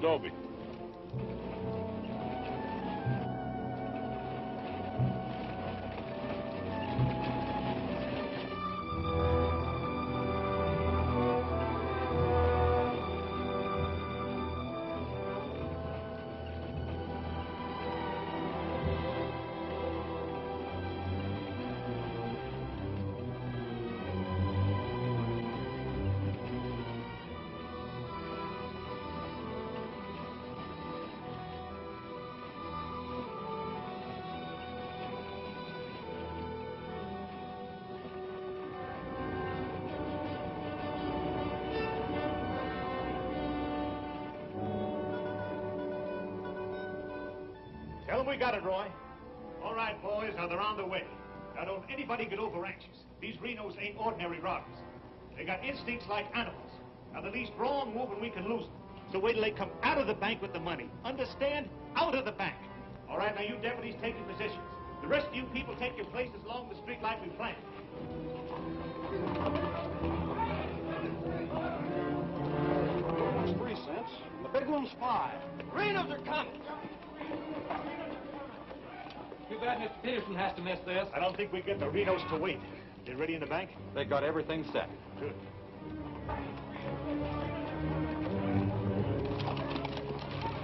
Dobie. Tell them we got it, Roy. All right, boys, now they're on the way. Now, don't anybody get over anxious. These Renos ain't ordinary robbers. They got instincts like animals. Now, the least wrong move and we can lose them. So wait till they come out of the bank with the money. Understand? Out of the bank. All right, now you deputies take your positions. The rest of you people take your places along the street like we planned. One's 3 cents. The big one's 5. Renos are coming. Too bad Mr. Peterson has to miss this. I don't think we get the Renos to wait. They ready in the bank? They got everything set. Good.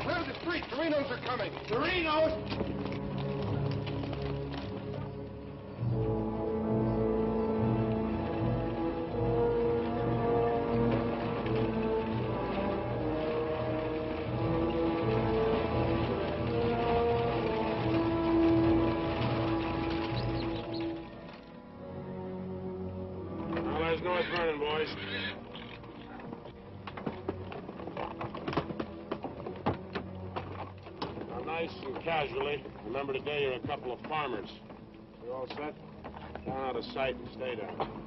Clear the street. The Renos are coming. The Renos! North Vernon, boys. Now, nice and casually, remember today you're a couple of farmers. You all set? Down out of sight and stay down.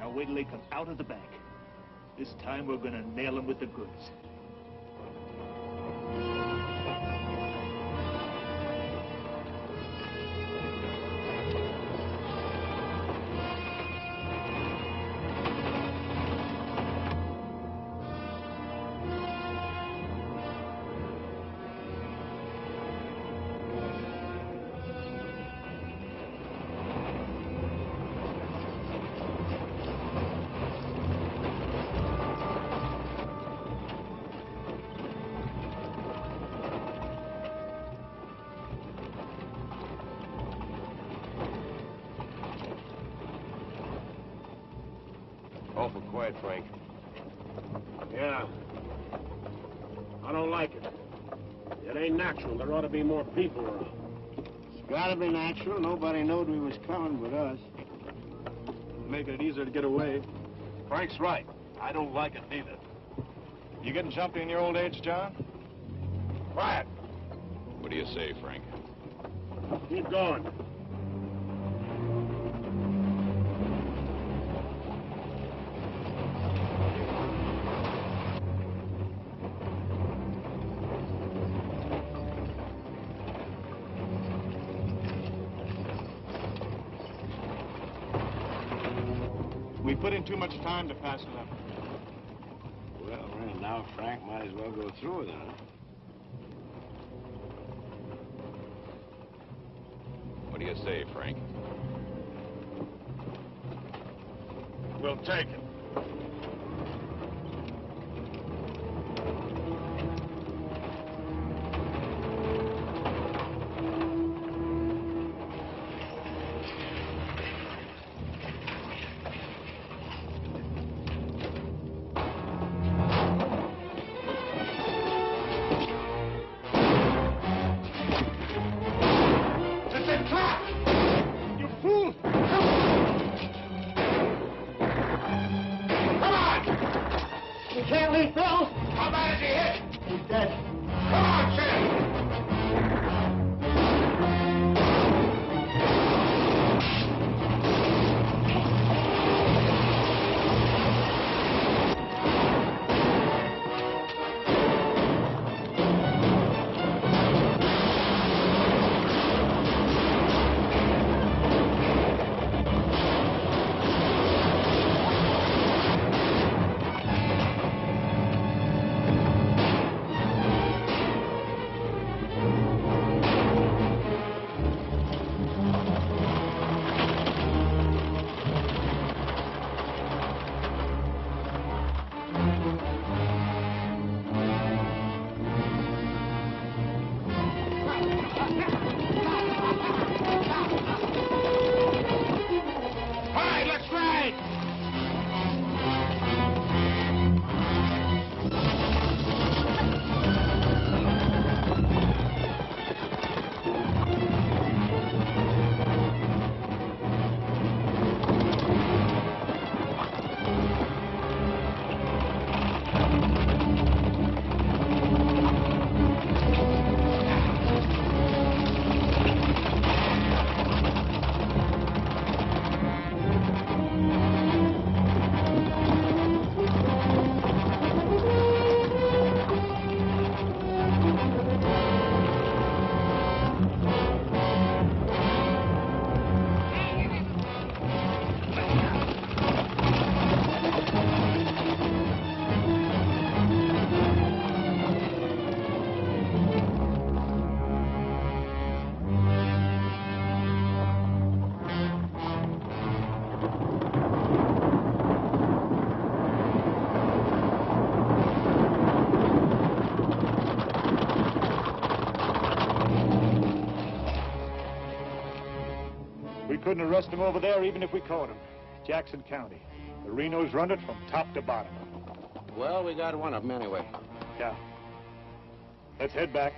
Now wait till they come out of the bank. This time we're gonna nail them with the goods. Awful quiet, Frank. Yeah. I don't like it. It ain't natural. There ought to be more people around. It's gotta be natural. Nobody knowed we was coming but us. Making it easier to get away. Frank's right. I don't like it neither. You getting jumpy in your old age, John? Quiet. What do you say, Frank? Keep going. We put in too much time to pass it up. Well, now Frank might as well go through with it, huh? What do you say, Frank? We'll take it. We couldn't arrest him over there even if we caught him. Jackson County. The Renos run it from top to bottom. Well, we got one of them anyway. Yeah. Let's head back.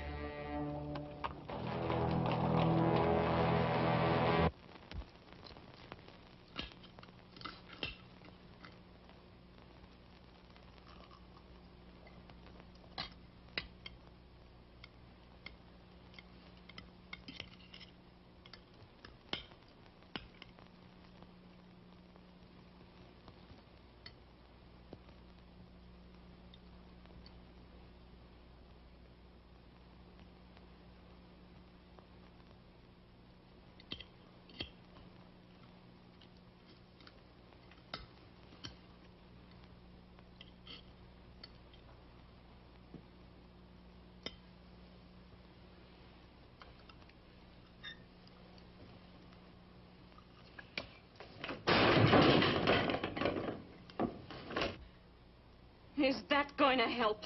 Is that going to help?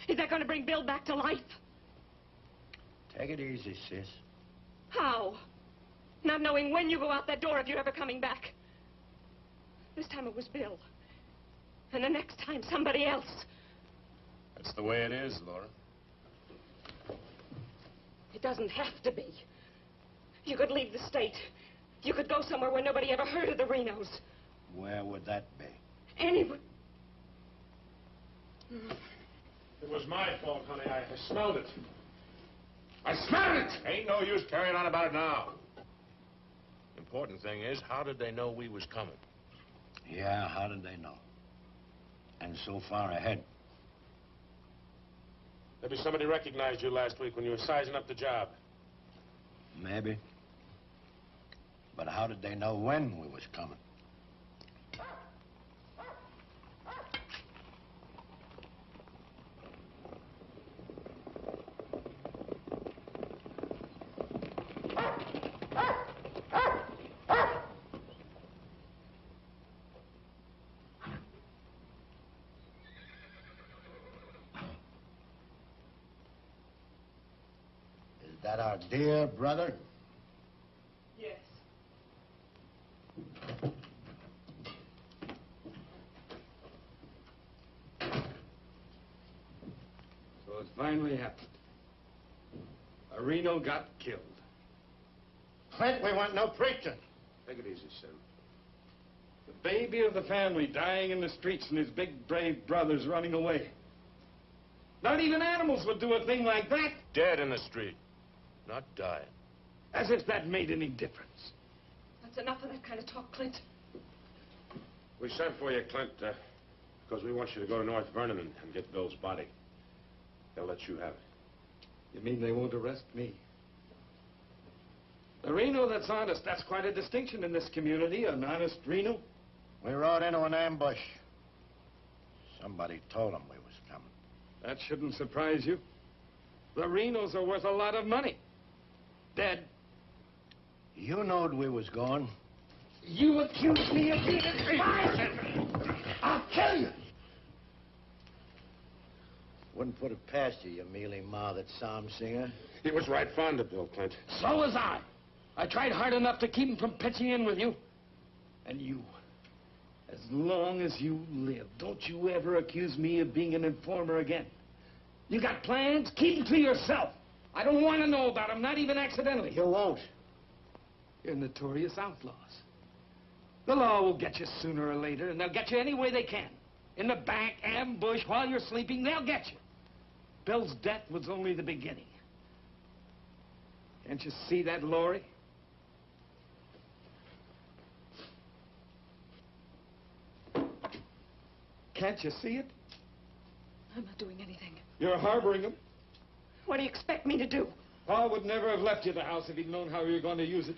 Is that going to bring Bill back to life? Take it easy, sis. How? Not knowing when you go out that door if you're ever coming back. This time it was Bill. And the next time, somebody else. That's the way it is, Laura. It doesn't have to be. You could leave the state. You could go somewhere where nobody ever heard of the Renos. Where would that be? Anywhere. It was my fault, honey. I smelled it. I smelled it! Ain't no use carrying on about it now. Important thing is, how did they know we was coming? Yeah, how did they know? And so far ahead. Maybe somebody recognized you last week when you were sizing up the job. Maybe. But how did they know when we was coming? Is that our dear brother? Yes. So it's finally happened. A Reno got killed. Clint, we want no preaching. Take it easy, Sim. The baby of the family dying in the streets and his big, brave brothers running away. Not even animals would do a thing like that. Dead in the street. Not dying. As if that made any difference. That's enough of that kind of talk, Clint. We sent for you, Clint, because we want you to go to North Vernon and get Bill's body. They'll let you have it. You mean they won't arrest me? A Reno that's honest, that's quite a distinction in this community, an honest Reno. We rode into an ambush. Somebody told them we was coming. That shouldn't surprise you. The Renos are worth a lot of money. Dead. You knowed we was going. You accuse me of being a spy! I'll kill you! Wouldn't put it past you, you mealy-mouthed psalm singer. He was right fond of Bill, Clint. So was I. I tried hard enough to keep him from pitching in with you. And you, as long as you live, don't you ever accuse me of being an informer again. You got plans? Keep them to yourself. I don't want to know about them, not even accidentally. You won't. You're notorious outlaws. The law will get you sooner or later, and they'll get you any way they can. In the back, ambush, while you're sleeping, they'll get you. Bill's death was only the beginning. Can't you see that, Laurie? Can't you see it? I'm not doing anything. You're harboring them. What do you expect me to do? Pa would never have left you the house if he'd known how you were going to use it.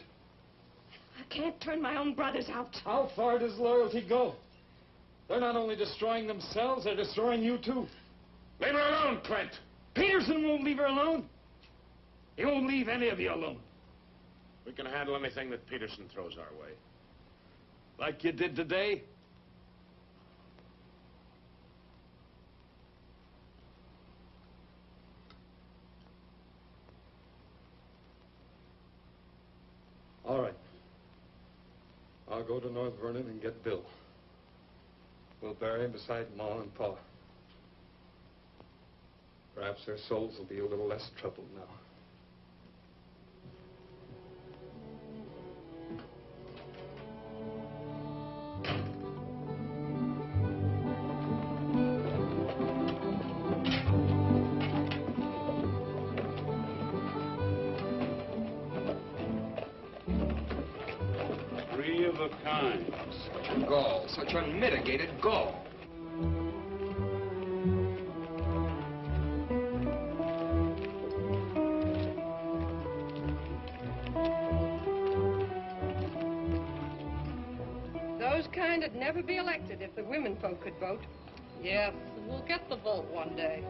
I can't turn my own brothers out. How far does loyalty go? They're not only destroying themselves, they're destroying you, too. Leave her alone, Clint. Peterson won't leave her alone. He won't leave any of you alone. We can handle anything that Peterson throws our way. Like you did today? All right. I'll go to North Vernon and get Bill. We'll bury him beside Ma and Pa. Perhaps their souls will be a little less troubled now. Three of a kind. Gall, such unmitigated gall. Those kind would never be elected if the women folk could vote. Yes, we'll get the vote one day.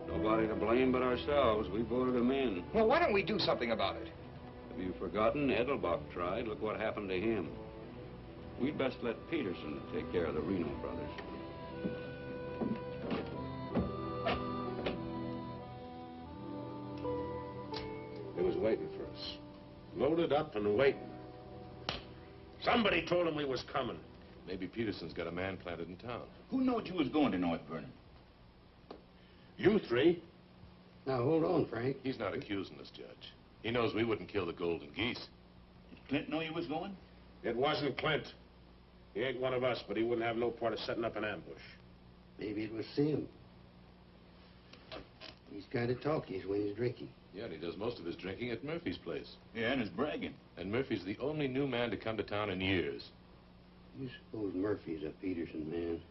Nobody to blame but ourselves. We voted him in. Well, why don't we do something about it? Have you forgotten? Edelbach tried. Look what happened to him. We'd best let Peterson take care of the Reno brothers. He was waiting for us. Loaded up and waiting. Somebody told him we was coming. Maybe Peterson's got a man planted in town. Who knowed you was going to North Vernon? You three? Now, hold on, Frank. He's not accusing us, Judge. He knows we wouldn't kill the golden geese. Did Clint know you was going? It wasn't Clint. He ain't one of us, but he wouldn't have no part of setting up an ambush. Maybe it was Sim. He's kind of talky when he's drinking. Yeah, and he does most of his drinking at Murphy's place. Yeah, and his bragging. And Murphy's the only new man to come to town in years. You suppose Murphy's a Peterson man?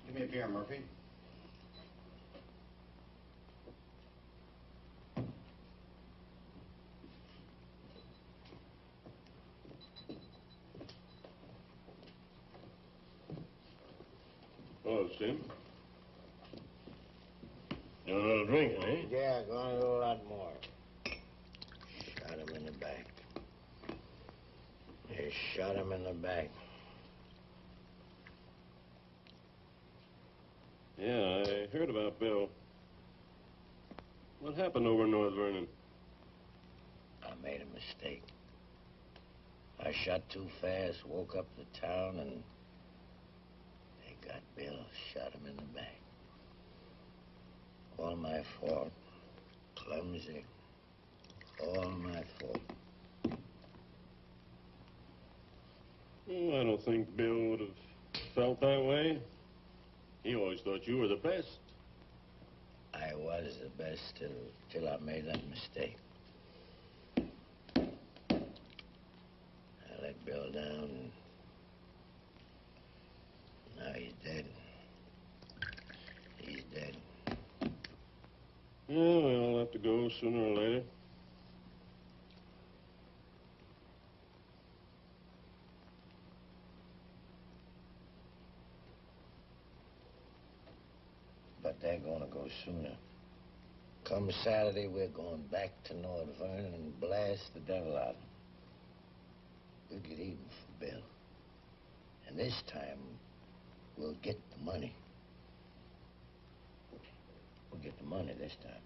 Give me a beer, Murphy. Oh, Sim. You want a little drink, eh? Yeah, going to do a lot more. Shot him in the back. They shot him in the back. Yeah, I heard about Bill. What happened over in North Vernon? I made a mistake. I shot too fast, woke up the town, and they got Bill, shot him in the back. All my fault. Clumsy. All my fault. Well, I don't think Bill would have felt that way. He always thought you were the best. I was the best till I made that mistake. I let Bill down, and now he's dead. He's dead. Yeah, we'll have to go sooner or later. But they're gonna go sooner. Come Saturday, we're going back to North Vernon and blast the devil out of them. We'll get even for Bill. And this time, we'll get the money. We'll get the money this time.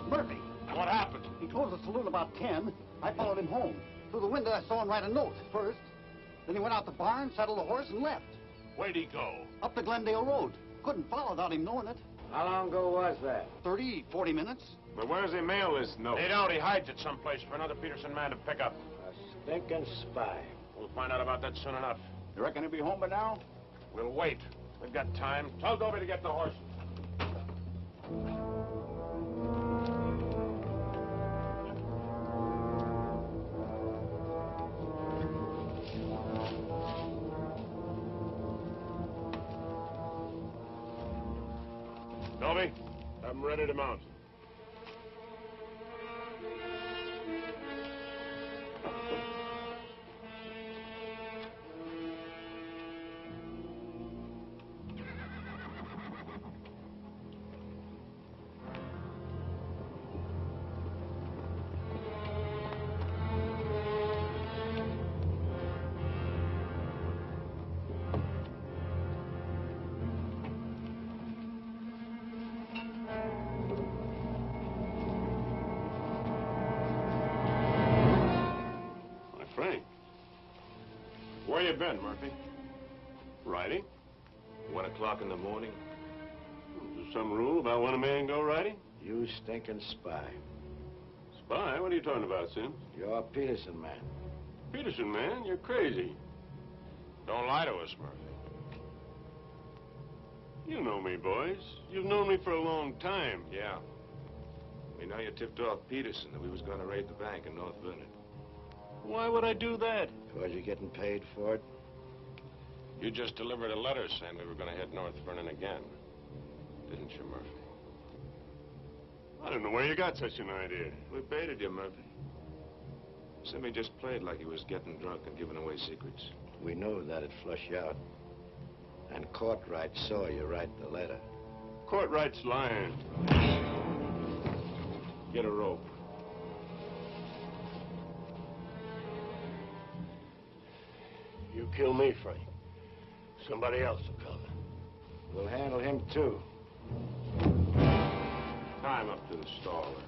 Murphy. What happened? He told the saloon about 10. I followed him home. Through the window, I saw him write a note first. Then he went out the barn, saddled a horse, and left. Where'd he go? Up the Glendale Road. Couldn't follow without him knowing it. How long ago was that? 30, 40 minutes. But where does he mail this note? He don't. He hides it someplace for another Peterson man to pick up. A stinking spy. We'll find out about that soon enough. You reckon he'll be home by now? We'll wait. We've got time. Tell Dobie to get the horses. I'm ready to mount. Frank, where you been, Murphy? Riding? 1 o'clock in the morning. Is there some rule about when a man go riding? You stinking spy. Spy? What are you talking about, Sim? You're a Peterson man. Peterson, man, you're crazy. Don't lie to us, Murphy. You know me, boys. You've known me for a long time. Yeah. We know you tipped off Peterson that we was going to raid the bank in North Vernon. Why would I do that? Because you're getting paid for it? You just delivered a letter saying we were going to hit North Vernon again. Didn't you, Murphy? I don't know where you got such an idea. We baited you, Murphy. Simmy just played like he was getting drunk and giving away secrets. We knew that'd flush you out. And Courtright saw you write the letter. Courtright's lying. Get a rope. You kill me, Frank. Somebody else will come. We'll handle him, too. Tie him up to the stall there.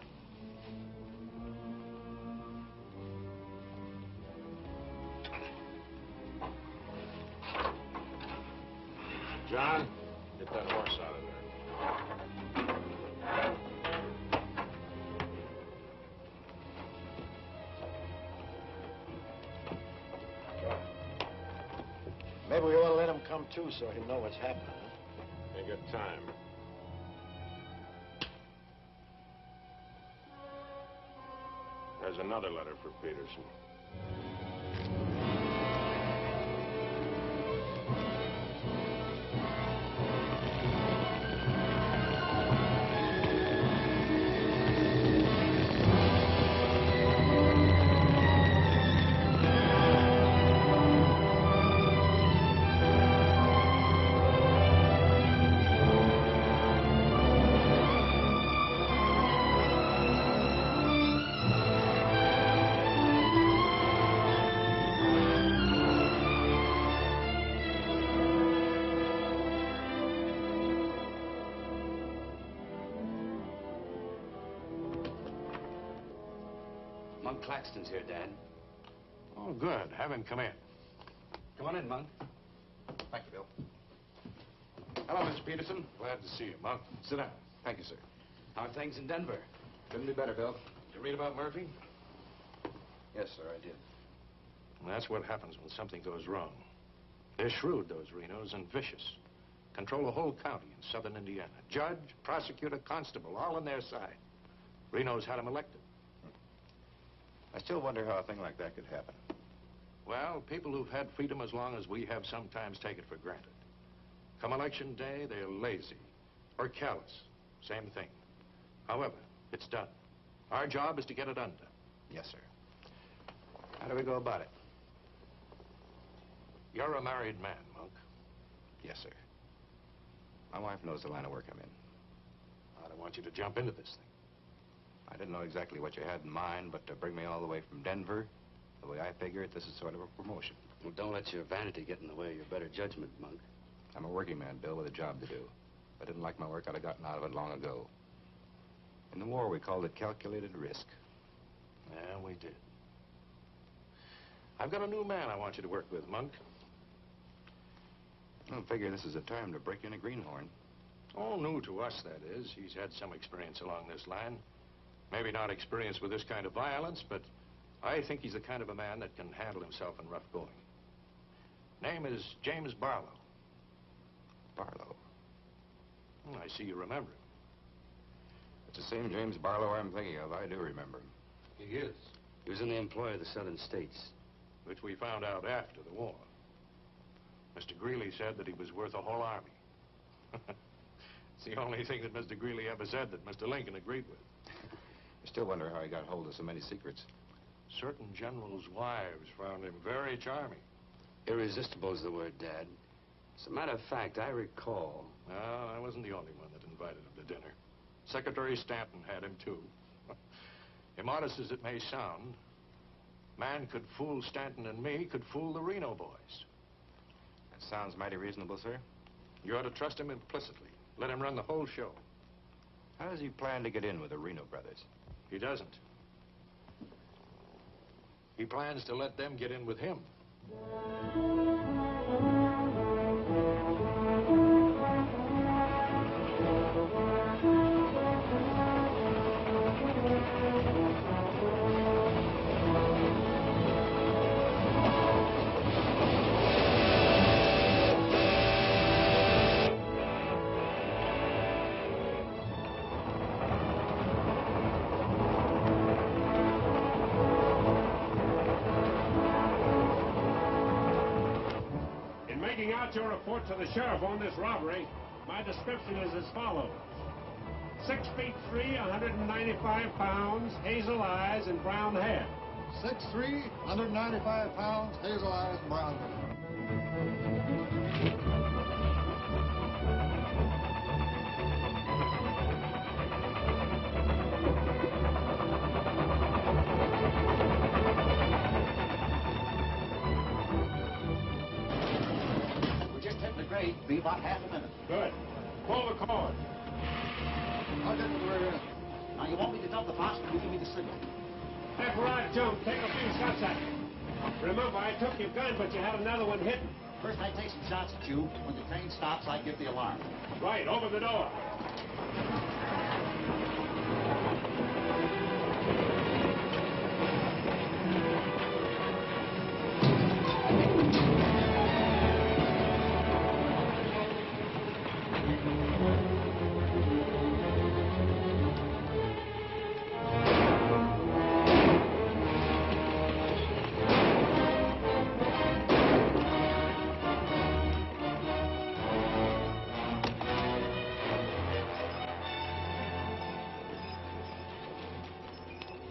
John, get that horse out of there. Maybe we ought to let him come, too, so he'll know what's happening, huh? Ain't got time. There's another letter for Peterson. Monk Claxton's here, Dad. Oh, good. Have him come in. Come on in, Monk. Thank you, Bill. Hello, Mr. Peterson. Glad to see you, Monk. Sit down. Thank you, sir. How are things in Denver? Couldn't be better, Bill. Did you read about Murphy? Yes, sir, I did. Well, that's what happens when something goes wrong. They're shrewd, those Renos, and vicious. Control the whole county in southern Indiana. Judge, prosecutor, constable, all on their side. Renos had him elected. I still wonder how a thing like that could happen. Well, people who've had freedom as long as we have sometimes take it for granted. Come election day, they're lazy or callous. Same thing. However, it's done. Our job is to get it undone. Yes, sir. How do we go about it? You're a married man, Monk. Yes, sir. My wife knows the line of work I'm in. I don't want you to jump into this thing. I didn't know exactly what you had in mind, but to bring me all the way from Denver, the way I figure it, this is sort of a promotion. Well, don't let your vanity get in the way of your better judgment, Monk. I'm a working man, Bill, with a job to do. If I didn't like my work, I'd have gotten out of it long ago. In the war, we called it calculated risk. Yeah, we did. I've got a new man I want you to work with, Monk. I don't figure this is a time to break in a greenhorn. Oh, new to us, that is. He's had some experience along this line. Maybe not experience with this kind of violence, but I think he's the kind of a man that can handle himself in rough going. Name is James Barlow. Barlow? Oh, I see you remember him. It's the same James Barlow I'm thinking of. I do remember him. He is. He was in the employ of the southern states. Which we found out after the war. Mr. Greeley said that he was worth a whole army. It's the only thing that Mr. Greeley ever said that Mr. Lincoln agreed with. I still wonder how he got hold of so many secrets. Certain generals' wives found him very charming. Irresistible is the word, Dad. As a matter of fact, I recall... Well, I wasn't the only one that invited him to dinner. Secretary Stanton had him, too. Immodest as it may sound, man could fool Stanton and me, could fool the Reno boys. That sounds mighty reasonable, sir. You ought to trust him implicitly. Let him run the whole show. How does he plan to get in with the Reno brothers? He doesn't. He plans to let them get in with him. Your report to the sheriff on this robbery, my description is as follows. 6 feet 3, 195 pounds, hazel eyes, and brown hair. 6'3", 195 pounds, hazel eyes, and brown hair. Be about half a minute. Good. Pull the cord. I'll get to the rear end. Now, you want me to dump the box, or you give me the signal? After I jump, take a few shots at me. Remember, I took your gun, but you had another one hidden. First, I take some shots at you. When the train stops, I give the alarm. Right, open the door.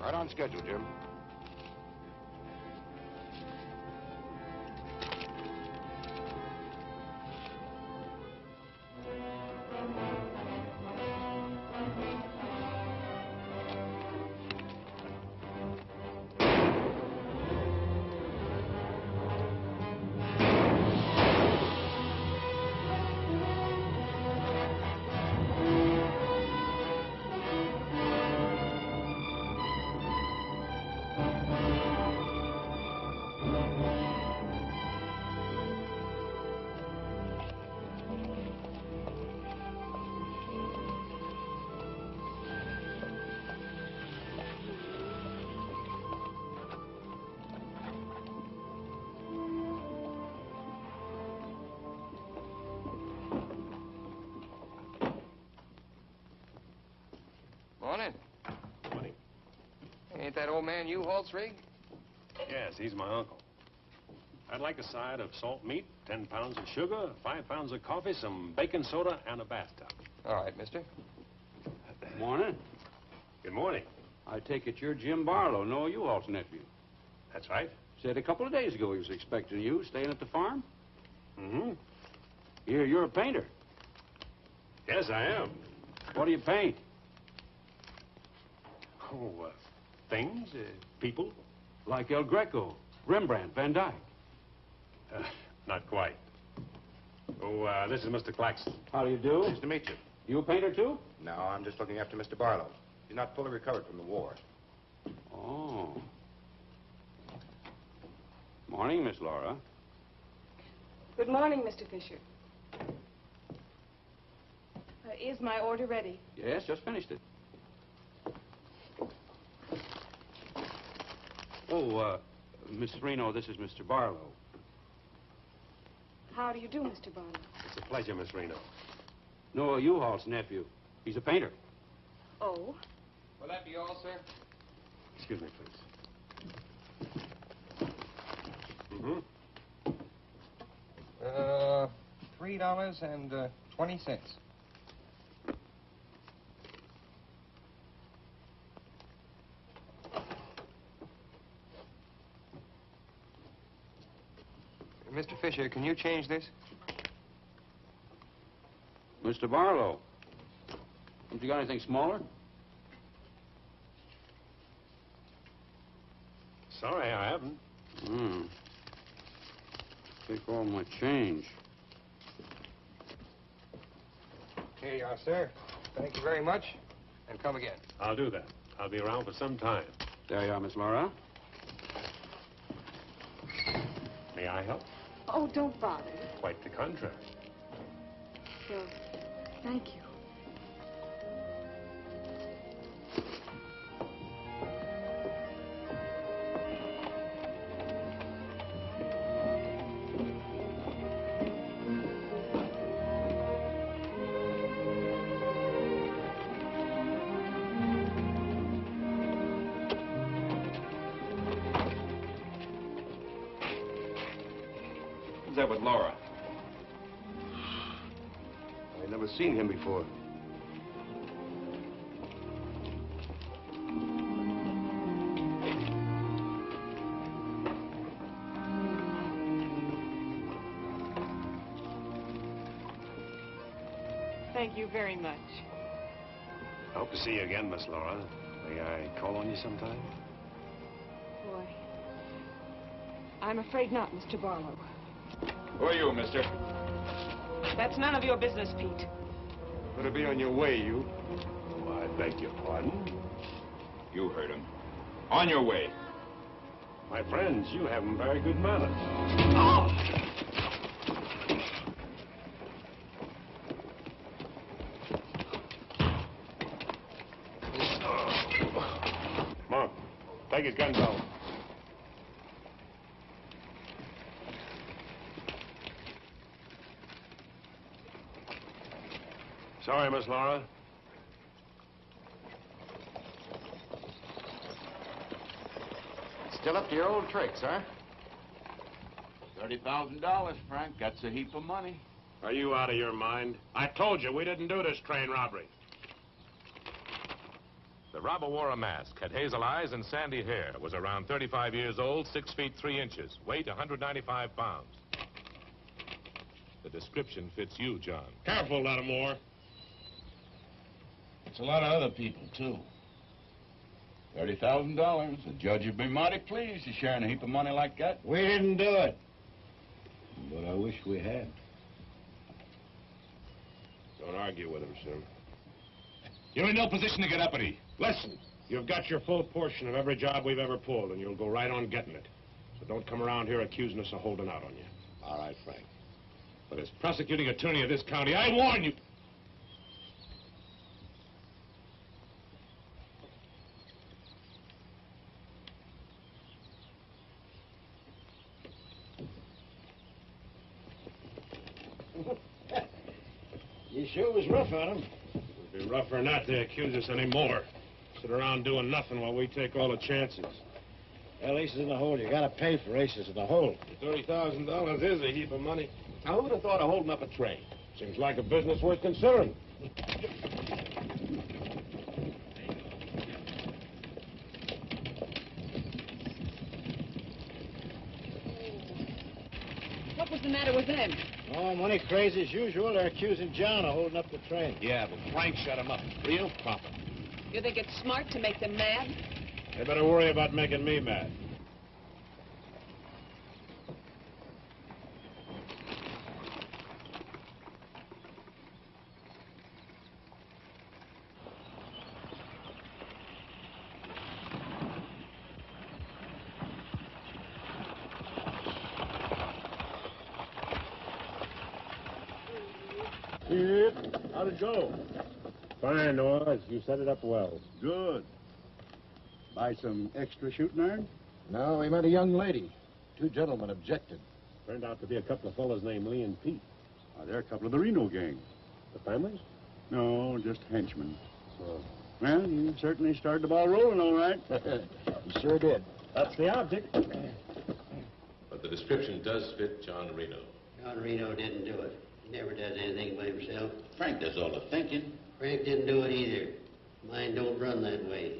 Right on schedule, Jim. Morning. Morning. Ain't that old man U-Haul's rig? Yes, he's my uncle. I'd like a side of salt meat, 10 pounds of sugar, 5 pounds of coffee, some baking soda, and a bathtub. All right, mister. Morning. Good morning. I take it you're Jim Barlow, Noah U-Haul's nephew. That's right. Said a couple of days ago he was expecting you, staying at the farm. Mm-hmm. You're a painter. Yes, I am. What do you paint? Oh, things, people. Like El Greco, Rembrandt, Van Dyke. Not quite. Oh, this is Mr. Claxton. How do you do? Nice to meet you. You a painter, too? No, I'm just looking after Mr. Barlow. He's not fully recovered from the war. Oh. Morning, Miss Laura. Good morning, Mr. Fisher. Is my order ready? Yes, just finished it. Oh, Miss Reno, this is Mr. Barlow. How do you do, Mr. Barlow? It's a pleasure, Miss Reno. Noah U-Haul's nephew. He's a painter. Oh? Will that be all, sir? Excuse me, please. Mm-hmm. $3.20. Mr. Fisher, can you change this? Mr. Barlow, haven't you got anything smaller? Sorry, I haven't. Take all my change. Here you are, sir. Thank you very much. And come again. I'll do that. I'll be around for some time. There you are, Miss Laura. May I help? Oh, don't bother. Quite the contrary. Well, thank you. Who's that with Laura? I've never seen him before. Thank you very much. I hope to see you again, Miss Laura. May I call on you sometime? Boy, I'm afraid not, Mr. Barlow. Who are you, mister? That's none of your business, Pete. Better be on your way, you. Oh, I beg your pardon. You heard him. On your way. My friends, you haven't very good manners. Come on. Take his gun, Bill. Sorry, Miss Laura. Still up to your old tricks, huh? $30,000, Frank. That's a heap of money. Are you out of your mind? I told you we didn't do this train robbery. The robber wore a mask, had hazel eyes and sandy hair, was around 35 years old, 6 feet 3 inches, weight 195 pounds. The description fits you, John. Careful, Lattimore. It's a lot of other people, too. $30,000. The judge would be mighty pleased to sharing a heap of money like that. We didn't do it. But I wish we had. Don't argue with him, sir. You're in no position to get uppity. Listen, you've got your full portion of every job we've ever pulled, and you'll go right on getting it. So don't come around here accusing us of holding out on you. All right, Frank. But as prosecuting attorney of this county, I warn you. You sure was rough on him. It'd be rougher not to accuse us anymore. Sit around doing nothing while we take all the chances. Well, aces in the hole. You gotta pay for aces in the hole. $30,000 is a heap of money. Now, who'd have thought of holding up a train? Seems like a business worth considering. What was the matter with them? Oh, money crazy as usual. They're accusing John of holding up the train. Yeah, but Frank shut him up. Real proper. You think it's smart to make them mad? They better worry about making me mad. How'd it go? Fine, Oz. You set it up well. Good. Buy some extra shooting iron? No, he met a young lady. 2 gentlemen objected. Turned out to be a couple of fellas named Lee and Pete. They're a couple of the Reno gang. The families? No, just henchmen. Oh. Well, you certainly started the ball rolling, all right. You sure did. That's the object. But the description does fit John Reno. John Reno didn't do it. He never does anything by himself. Frank does all the thinking. Frank didn't do it either. Mine don't run that way.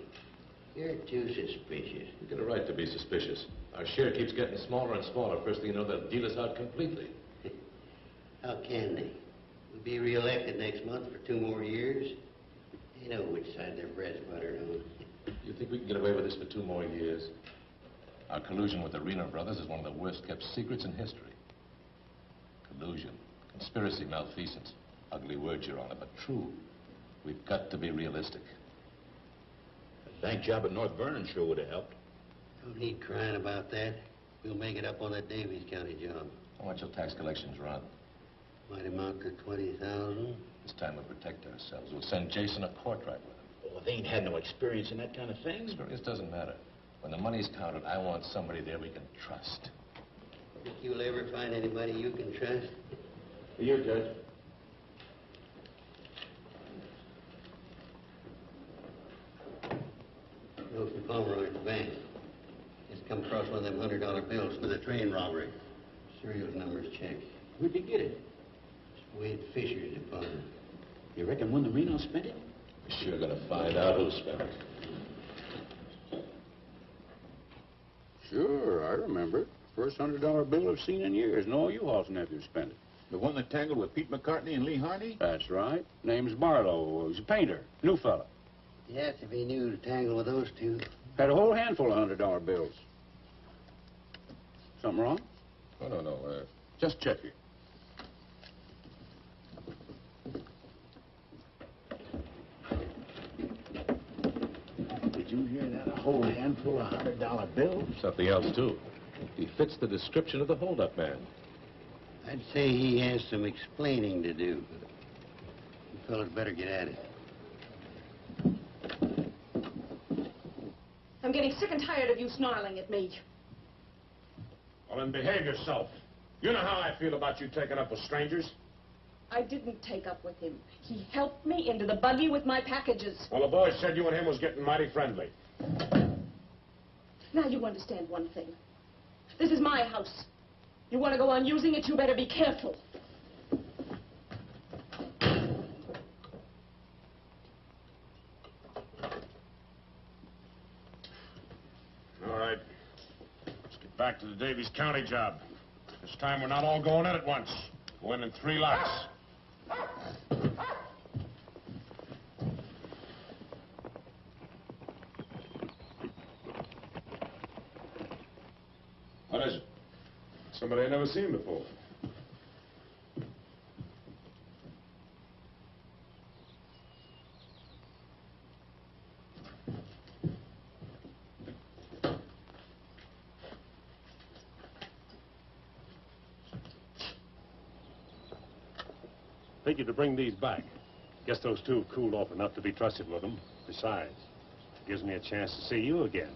You're too suspicious. You get a right to be suspicious. Our share keeps getting smaller and smaller. First thing you know, they'll deal us out completely. How can they? We'll be reelected next month for 2 more years. They know which side their bread's buttered on. You think we can get away with this for 2 more years? Our collusion with the Reno brothers is one of the worst-kept secrets in history. Collusion, conspiracy, malfeasance. Ugly words, Your Honor, but true. We've got to be realistic. The bank job at North Vernon sure would have helped. Don't need crying about that. We'll make it up on that Davies County job. How much will tax collections run? Might amount to 20,000. This time we'll protect ourselves. We'll send Jason a portrait with him. Well, they ain't had no experience in that kind of thing. Experience doesn't matter. When the money's counted, I want somebody there we can trust. Think you'll ever find anybody you can trust? Here, Judge. Go from Pomeroy at the bank. Just come across one of them $100 bills for the train robbery. Serial numbers checked. Where'd you get it? Wade Fisher's deposit. You reckon when the Reno spent it? We're sure gonna find out who spent it. Sure, I remember it. First $100 bill I've seen in years, and all you Hall's nephews spent it. The one that tangled with Pete McCartney and Lee Harney? That's right. Name's Barlow. He's a painter. New fella. Yes, if he knew to tangle with those two. Had a whole handful of $100 bills. Something wrong? Oh, no. Just check it. Did you hear that? A whole handful of $100 bills? Something else, too. He fits the description of the hold-up man. I'd say he has some explaining to do. You fellas better get at it. I'm getting sick and tired of you snarling at me. Well, then behave yourself. You know how I feel about you taking up with strangers. I didn't take up with him. He helped me into the buggy with my packages. Well, the boys said you and him was getting mighty friendly. Now you understand one thing. This is my house. You want to go on using it, you better be careful. All right. Let's get back to the Davies County job. This time we're not all going in at once. Go in 3 lots. What is it? Somebody I've never seen before. Figured to bring these back. Guess those two have cooled off enough to be trusted with them. Besides, it gives me a chance to see you again.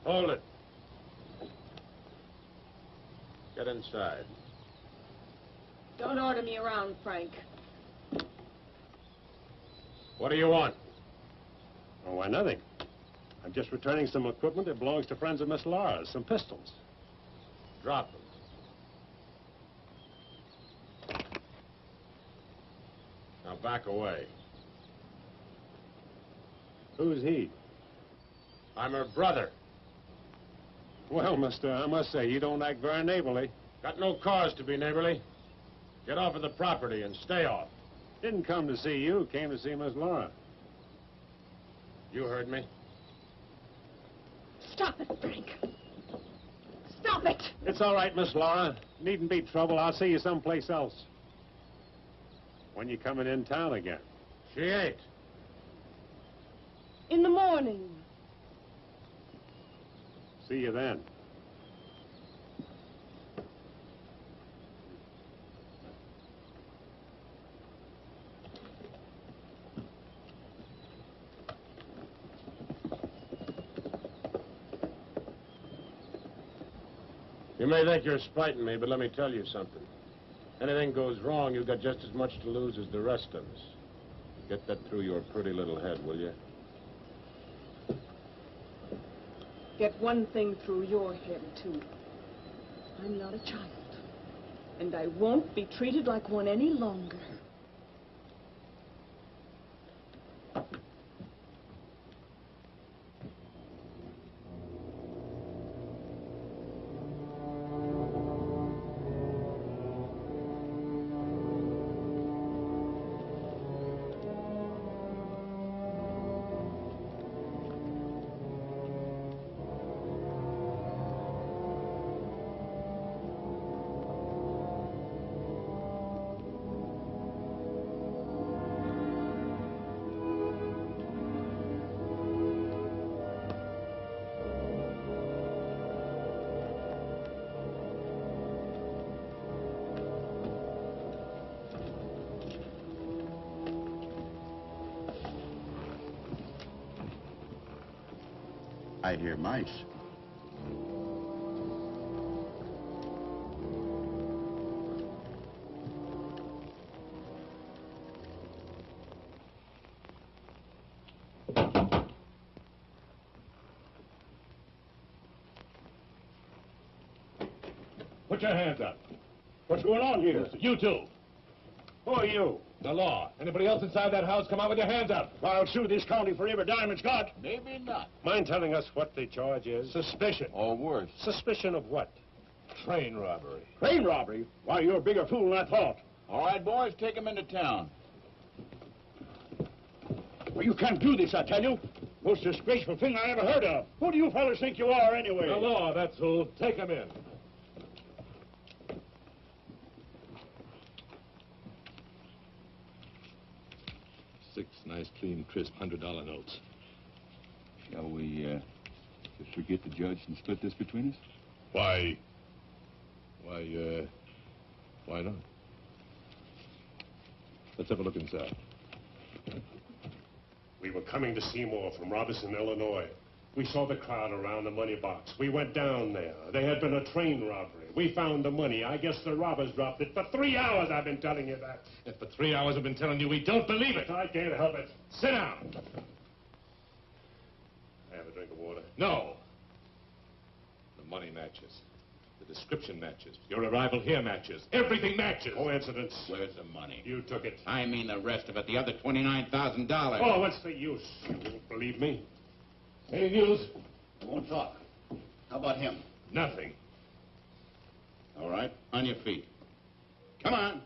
Hold it. Get inside. Don't order me around, Frank. What do you want? Oh, why, nothing. I'm just returning some equipment that belongs to friends of Miss Laura's, some pistols. Drop them. Now back away. Who's he? I'm her brother. Well, mister, I must say, you don't act very neighborly. Got no cause to be neighborly. Get off of the property and stay off. Didn't come to see you, came to see Miss Laura. You heard me. Stop it, Frank. Stop it! It's all right, Miss Laura. Needn't be trouble. I'll see you someplace else. When you coming in town again? She ain't. In the morning. See you then. You may think you're spiting me, but let me tell you something. Anything goes wrong, you've got just as much to lose as the rest of us. Get that through your pretty little head, will you? Get one thing through your head, too. I'm not a child. And I won't be treated like one any longer. I hear mice. Put your hands up. What's going on here? You two. Who are you? The law. Anybody else inside that house, come out with your hands up. I'll sue this county for every dime it's got. Maybe not. Mind telling us what the charge is? Suspicion. Or worse. Suspicion of what? Train robbery. Train robbery? Why, you're a bigger fool than I thought. All right, boys, take him into town. Well, you can't do this, I tell you. Most disgraceful thing I ever heard of. Who do you fellas think you are, anyway? The law, that's who. Take him in. Six nice, clean, crisp $100 notes. Shall we, just forget the judge and split this between us? Why not? Let's have a look inside. We were coming to Seymour from Robertson, Illinois. We saw the crowd around the money box. We went down there. There had been a train robbery. We found the money. I guess the robbers dropped it. For 3 hours I've been telling you that. If for 3 hours I've been telling you we don't believe it. I can't help it. Sit down. I have a drink of water. No. The money matches. The description matches. Your arrival here matches. Everything matches. Coincidence. Where's the money? You took it. I mean the rest of it, the other $29,000. Oh, what's the use? You won't believe me. Any news? I won't talk. How about him? Nothing. All right, on your feet. Come on.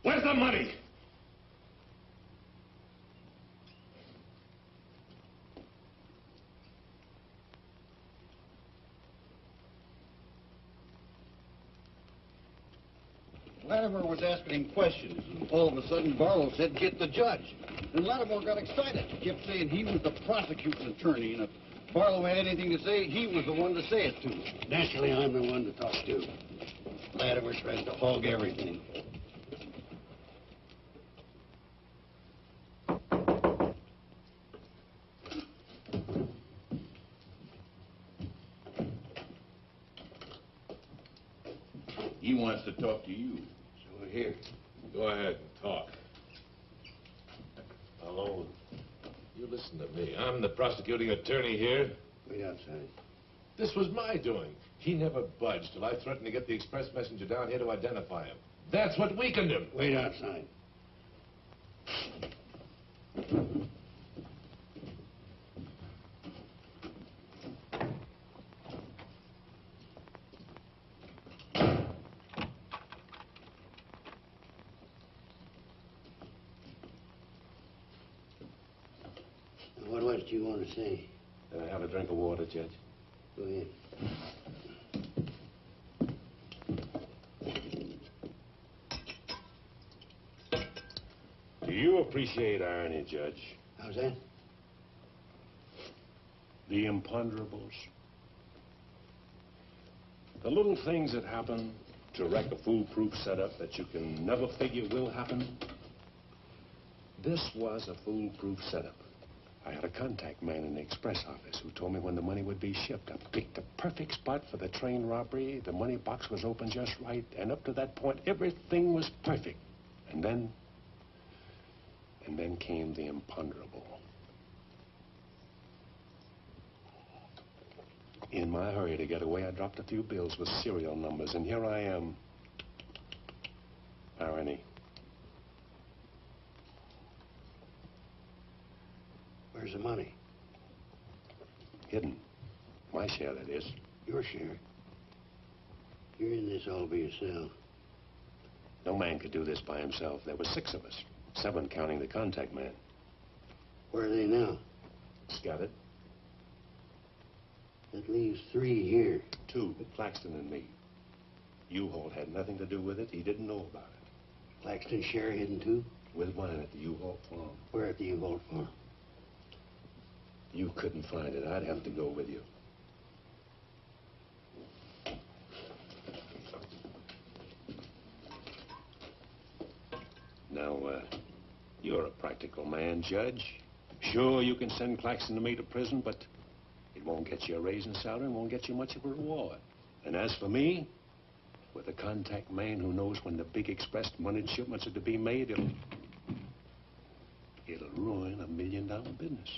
Where's the money? Latimer was asking him questions, and all of a sudden Barlow said, "Get the judge." And Latimer got excited. He kept saying he was the prosecuting attorney, and if Barlow had anything to say, he was the one to say it to. Naturally, I'm the one to talk to. Latimer tries to hog everything. He wants to talk to you. So we're here. Go ahead and talk. Alone. You listen to me. I'm the prosecuting attorney here. Wait outside. This was my doing. He never budged till I threatened to get the express messenger down here to identify him. That's what weakened him. Wait outside. What was it you want to say? Can I have a drink of water, Judge? Go ahead. Do you appreciate irony, Judge? How's that? The imponderables. The little things that happen to wreck a foolproof setup that you can never figure will happen. This was a foolproof setup. I had a contact man in the express office who told me when the money would be shipped. I picked the perfect spot for the train robbery. The money box was open just right, and up to that point, everything was perfect. And then came the imponderable. In my hurry to get away, I dropped a few bills with serial numbers, and here I am. Irony. Where's the money? Hidden. My share, that is. Your share. You're in this all by yourself. No man could do this by himself. There were 6 of us. 7 counting the contact man. Where are they now? Scattered. That leaves 3 here. 2, Claxton and me. U-Haul had nothing to do with it. He didn't know about it. Claxton's share hidden too? With mine at the U-Haul farm. Where at the U-Haul farm? You couldn't find it. I'd have to go with you. Now, you're a practical man, Judge. Sure, you can send Claxton and me to prison, but it won't get you a raise in salary and won't get you much of a reward. And as for me, with a contact man who knows when the big express money shipments are to be made, it'll ruin $1 million business.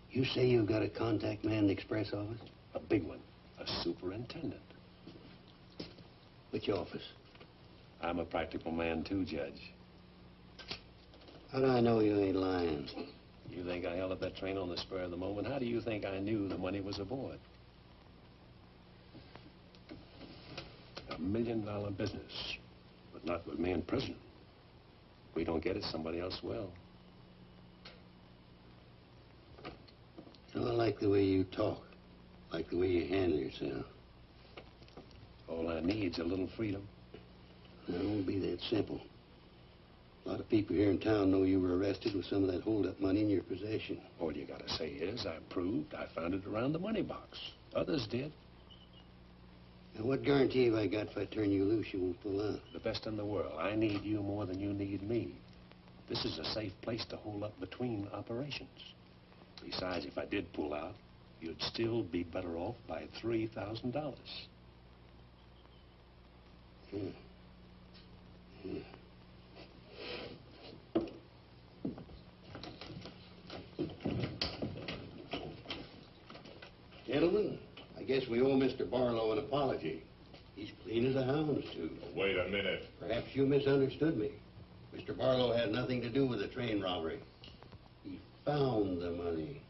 You say you've got a contact man in the express office? A big one. A superintendent. Which office? I'm a practical man, too, Judge. How do I know you ain't lying? You think I held up that train on the spur of the moment? How do you think I knew the money was aboard? $1 million business, but not with me in prison. If we don't get it, somebody else will. I like the way you talk. Like the way you handle yourself. All I need's a little freedom. Now, it won't be that simple. A lot of people here in town know you were arrested with some of that hold-up money in your possession. All you gotta say is, I proved I found it around the money box. Others did. Now, what guarantee have I got if I turn you loose you won't pull out? The best in the world. I need you more than you need me. This is a safe place to hold up between operations. Besides, if I did pull out, you'd still be better off by $3,000. Gentlemen, I guess we owe Mr. Barlow an apology. He's clean as a hound's tooth. Wait a minute. Perhaps you misunderstood me. Mr. Barlow had nothing to do with the train robbery. He found the money.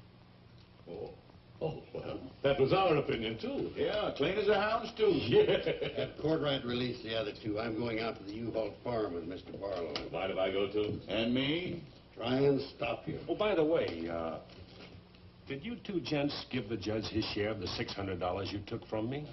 Oh, well, that was our opinion, too. Yeah, clean as a hound's tooth. Yeah. Have Courtright release the other two. I'm going out to the U-Haul farm with Mr. Barlow. Mind if I go, too? And me? Try and stop you. Oh, by the way, did you two gents give the judge his share of the $600 you took from me?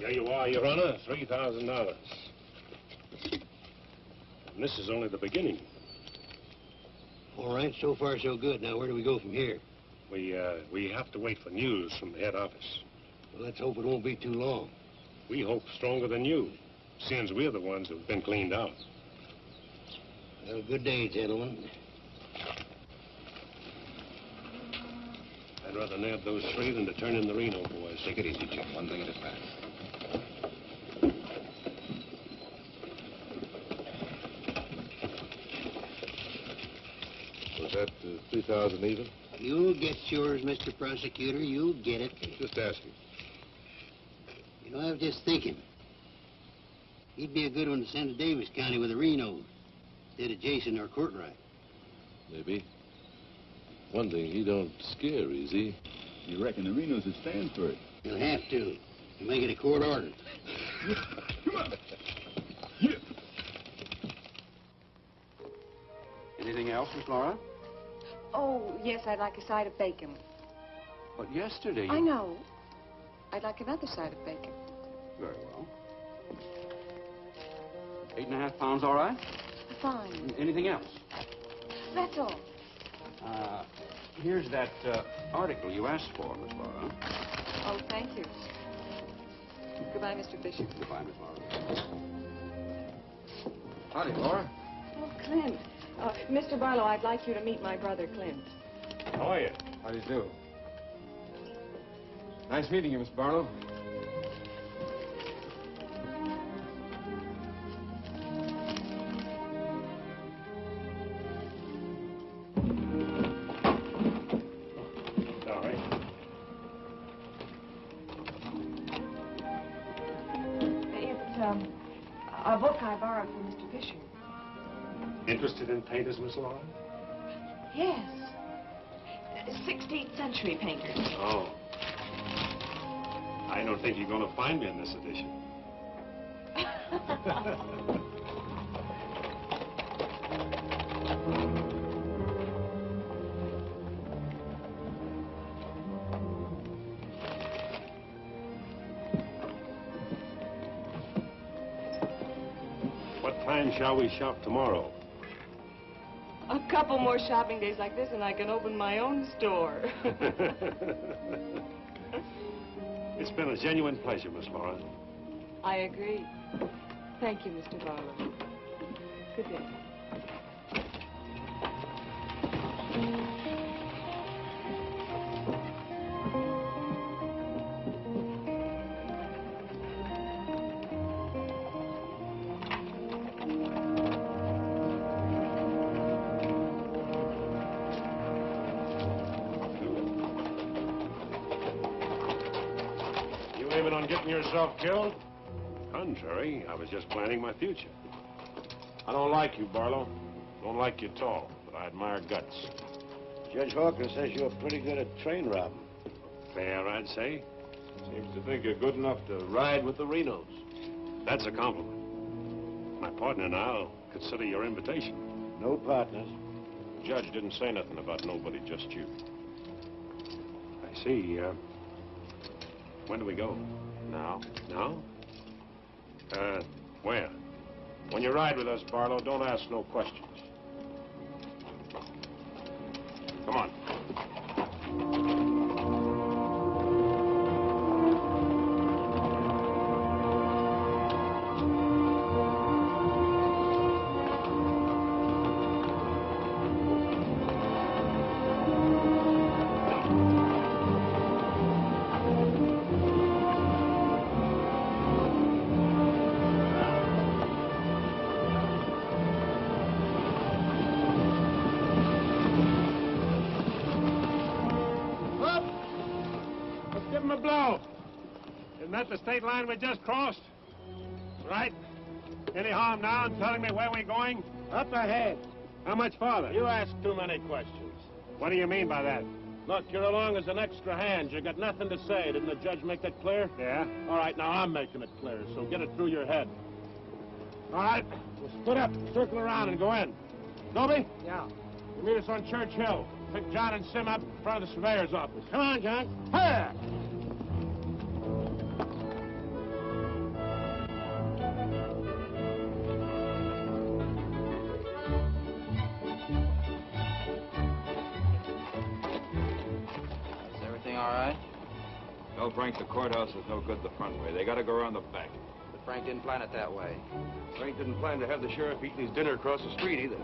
There you are, Your Honor, $3,000. And this is only the beginning. All right, so far so good. Now, where do we go from here? We have to wait for news from the head office. Well, let's hope it won't be too long. We hope stronger than you, since we're the ones who've been cleaned out. Well, good day, gentlemen. I'd rather nab those three than to turn in the Reno boys. Take it easy, Jim. One thing at a time. Was that 3,000 even? You'll get yours, Mr. Prosecutor. You'll get it. Just asking. You know, I was just thinking. He'd be a good one to send to Davis County with the Renos, instead of Jason or Courtright. Maybe. One thing, he don't scare easy. You reckon the Renos would stand for it? He'll have to. Make it a court order. Come on. Anything else, Miss Laura? Oh, yes, I'd like a side of bacon. But yesterday you... I know. I'd like another side of bacon. Very well. 8.5 pounds, all right? Fine. Anything else? That's all. Here's that article you asked for, Miss Laura. Oh, thank you. Goodbye, Mr. Fisher. Goodbye, Miss Laura. Howdy, Laura. Oh, Clint. Mr. Barlow, I'd like you to meet my brother, Clint. How are you? How do you do? Nice meeting you, Miss Barlow. Sorry. It's a book I borrowed from Mr. Fisher. Interested in painters, Miss Laura? Yes. 16th century painters. Oh. I don't think you're going to find me in this edition. time shall we shop tomorrow? A couple more shopping days like this and I can open my own store. It's been a genuine pleasure, Miss Laura. I agree. Thank you, Mr. Barlow. Good day. You aiming on getting yourself killed? Contrary, I was just planning my future. I don't like you, Barlow. Don't like you at all, but I admire guts. Judge Hawkins says you're pretty good at train robbing. Fair, I'd say. Seems to think you're good enough to ride with the Renos. That's a compliment. My partner and I'll consider your invitation. No partners. The judge didn't say nothing about nobody, just you. I see. When do we go? Now? Now? Where? When you ride with us, Barlow, don't ask no questions. Come on. Isn't that the state line we just crossed? Right? Any harm now in telling me where we're going? Up ahead. How much farther? You ask too many questions. What do you mean by that? Look, you're along as an extra hand. You got nothing to say. Didn't the judge make that clear? Yeah? All right, now I'm making it clear, so get it through your head. All right. We'll split up, circle around, and go in. Dobie? Yeah. You meet us on Church Hill. Pick John and Sim up in front of the surveyor's office. Come on, John. Hey! All right? Tell Frank the courthouse is no good the front way. They gotta go around the back. But Frank didn't plan it that way. Frank didn't plan to have the sheriff eating his dinner across the street either.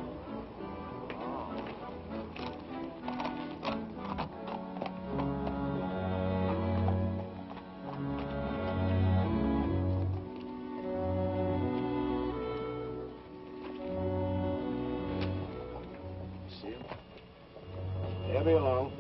See him? Heavy along.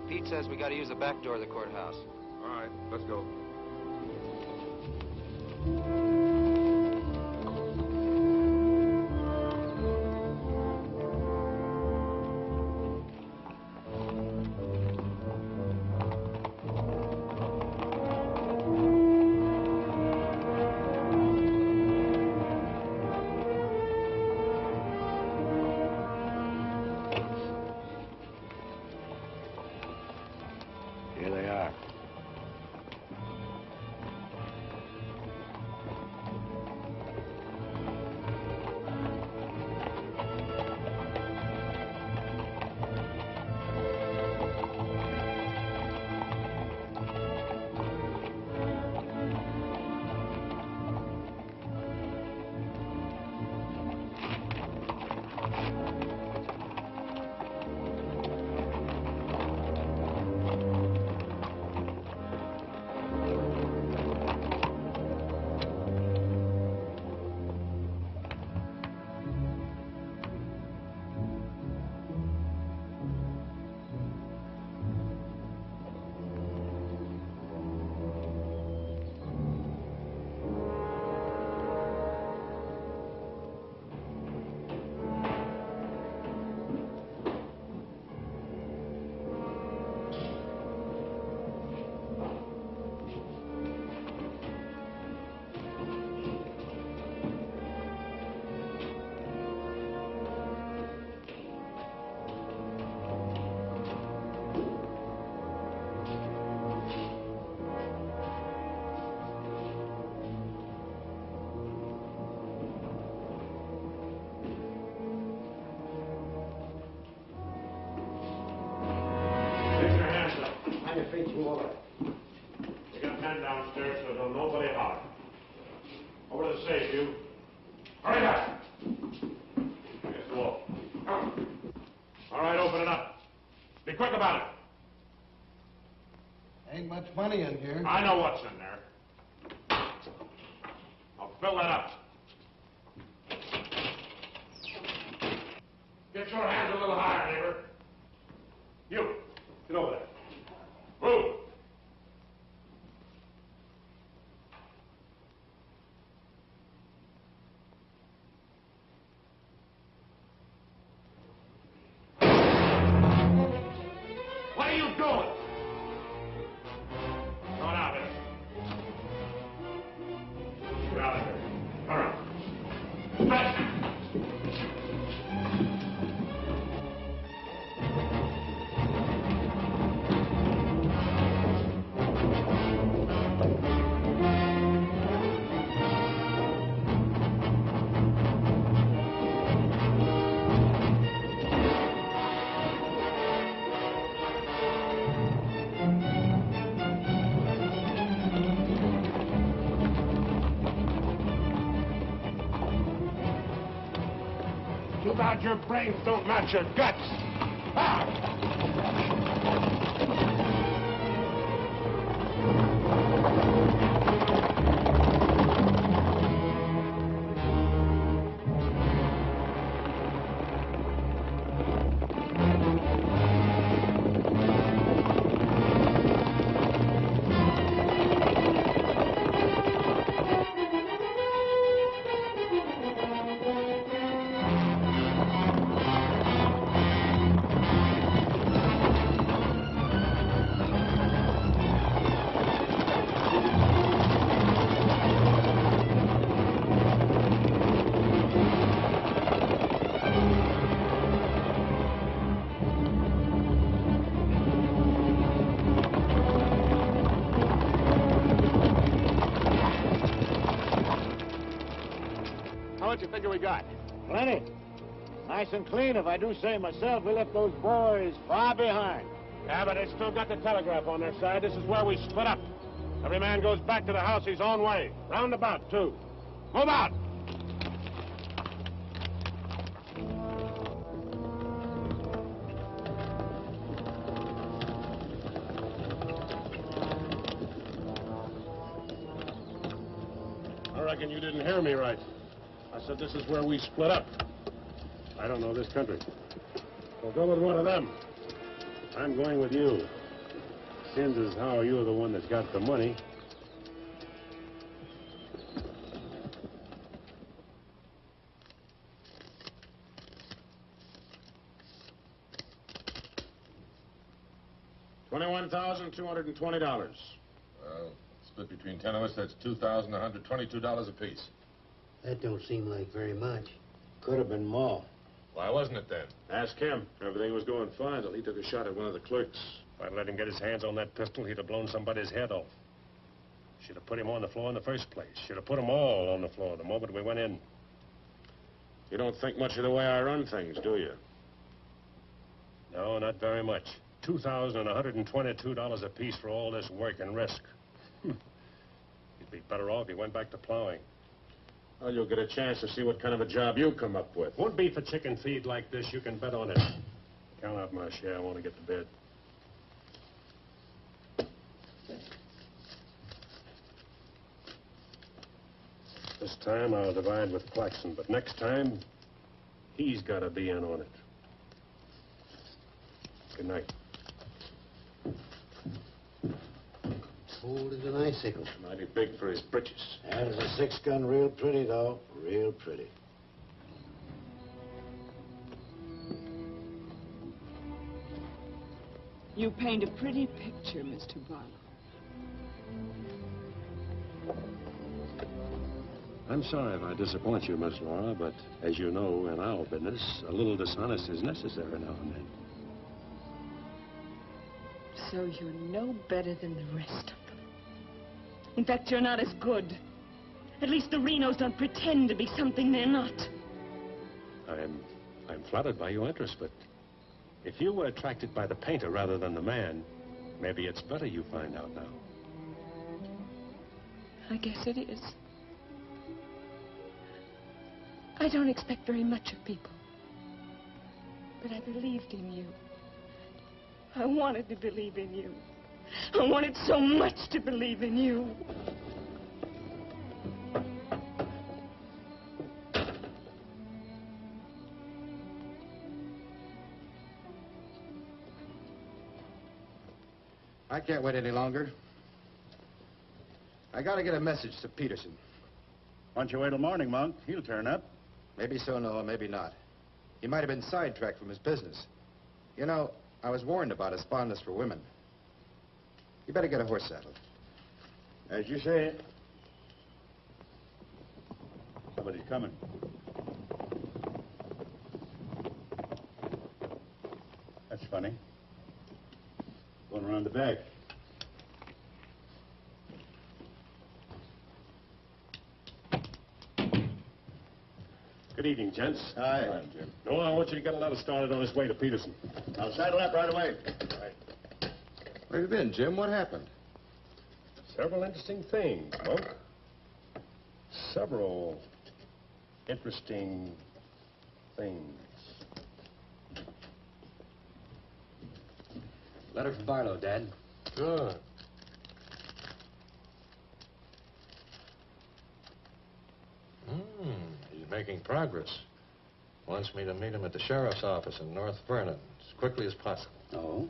Pete says we gotta use the back door of the courthouse. All right, let's go. Here they are. it, you. Hurry up. Here's the wall. All right, open it up. Be quick about it. Ain't much money in here. I know what's in there. I'll fill that up. Get your hands a little higher, neighbor. You, get over there. Move. What are you doing? Come on out here. Get out of here. Hurry. Stretch. 'Too bad your brains don't match your guts. How much you figure we got? Plenty. Nice and clean, if I do say myself. We left those boys far behind. Yeah, but they still got the telegraph on their side. This is where we split up. Every man goes back to the house his own way. Roundabout, too. Move out! I reckon you didn't hear me right. I said this is where we split up. I don't know this country. So go with one of them. I'm going with you. Seems as how you're the one that's got the money. $21,220. Well, split between 10 of us, that's $2,122 apiece. That don't seem like very much. Could have been more. Why wasn't it then? Ask him. Everything was going fine till he took a shot at one of the clerks. If I'd let him get his hands on that pistol, he'd have blown somebody's head off. Should have put him on the floor in the first place. Should have put them all on the floor the moment we went in. You don't think much of the way I run things, do you? No, not very much. $2,122 apiece for all this work and risk. You'd be better off if you went back to plowing. Well, you'll get a chance to see what kind of a job you come up with. Won't be for chicken feed like this, you can bet on it. Count out my share. I want to get to bed. This time I'll divide with Claxon, but next time, he's got to be in on it. Good night. Old as an icicle. Mighty big for his britches. That is a 6-gun, real pretty, though. Real pretty. You paint a pretty picture, Mr. Barlow. I'm sorry if I disappoint you, Miss Laura, but as you know, in our business, a little dishonest is necessary now and then. So you're no better than the rest of them. In fact, you're not as good. At least the Renos don't pretend to be something they're not. I'm flattered by your interest, but if you were attracted by the painter rather than the man, maybe it's better you find out now. I guess it is. I don't expect very much of people. But I believed in you. I wanted to believe in you. I wanted so much to believe in you. I can't wait any longer. I gotta get a message to Peterson. Why don't you wait till morning, Monk? He'll turn up. Maybe so, Noah, maybe not. He might have been sidetracked from his business. You know, I was warned about his fondness for women. You better get a horse saddled. As you say. Somebody's coming. That's funny. Going around the back. Good evening, gents. Hi. Hi, Jim. Noah, I want you to get a letter started on his way to Peterson. I'll saddle up right away. Right. Where have you been, Jim? What happened? Several interesting things, Monk. Several interesting things. Letter from Barlow, Dad. Good. He's making progress. Wants me to meet him at the sheriff's office in North Vernon as quickly as possible. Oh?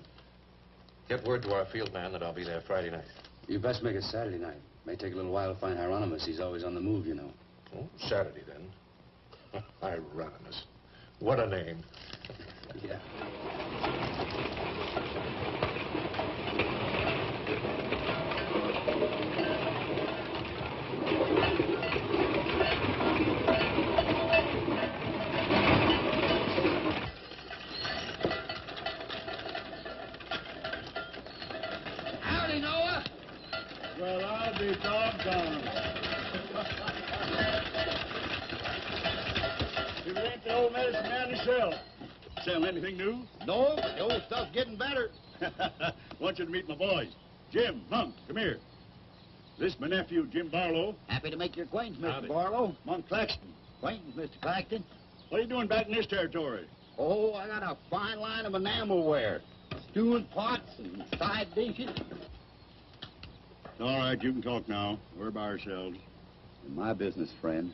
Get word to our field man that I'll be there Friday night. You best make it Saturday night. May take a little while to find Hieronymus. He's always on the move, you know. Oh, Saturday, then. Hieronymus. What a name. Yeah. Howdy, Noah. Well, I'll be doggone. If it ain't the old medicine man himself. Sell anything new? No, the old stuff's getting better. Want you to meet my boys. Jim, Monk, come here. This is my nephew, Jim Barlow. Happy to make your acquaintance, Mr. Howdy. Barlow. Monk Claxton. Acquaintance, Mr. Claxton. What are you doing back in this territory? Oh, I got a fine line of enamelware. Stewing pots and side dishes. All right, you can talk now. We're by ourselves. In my business, friend,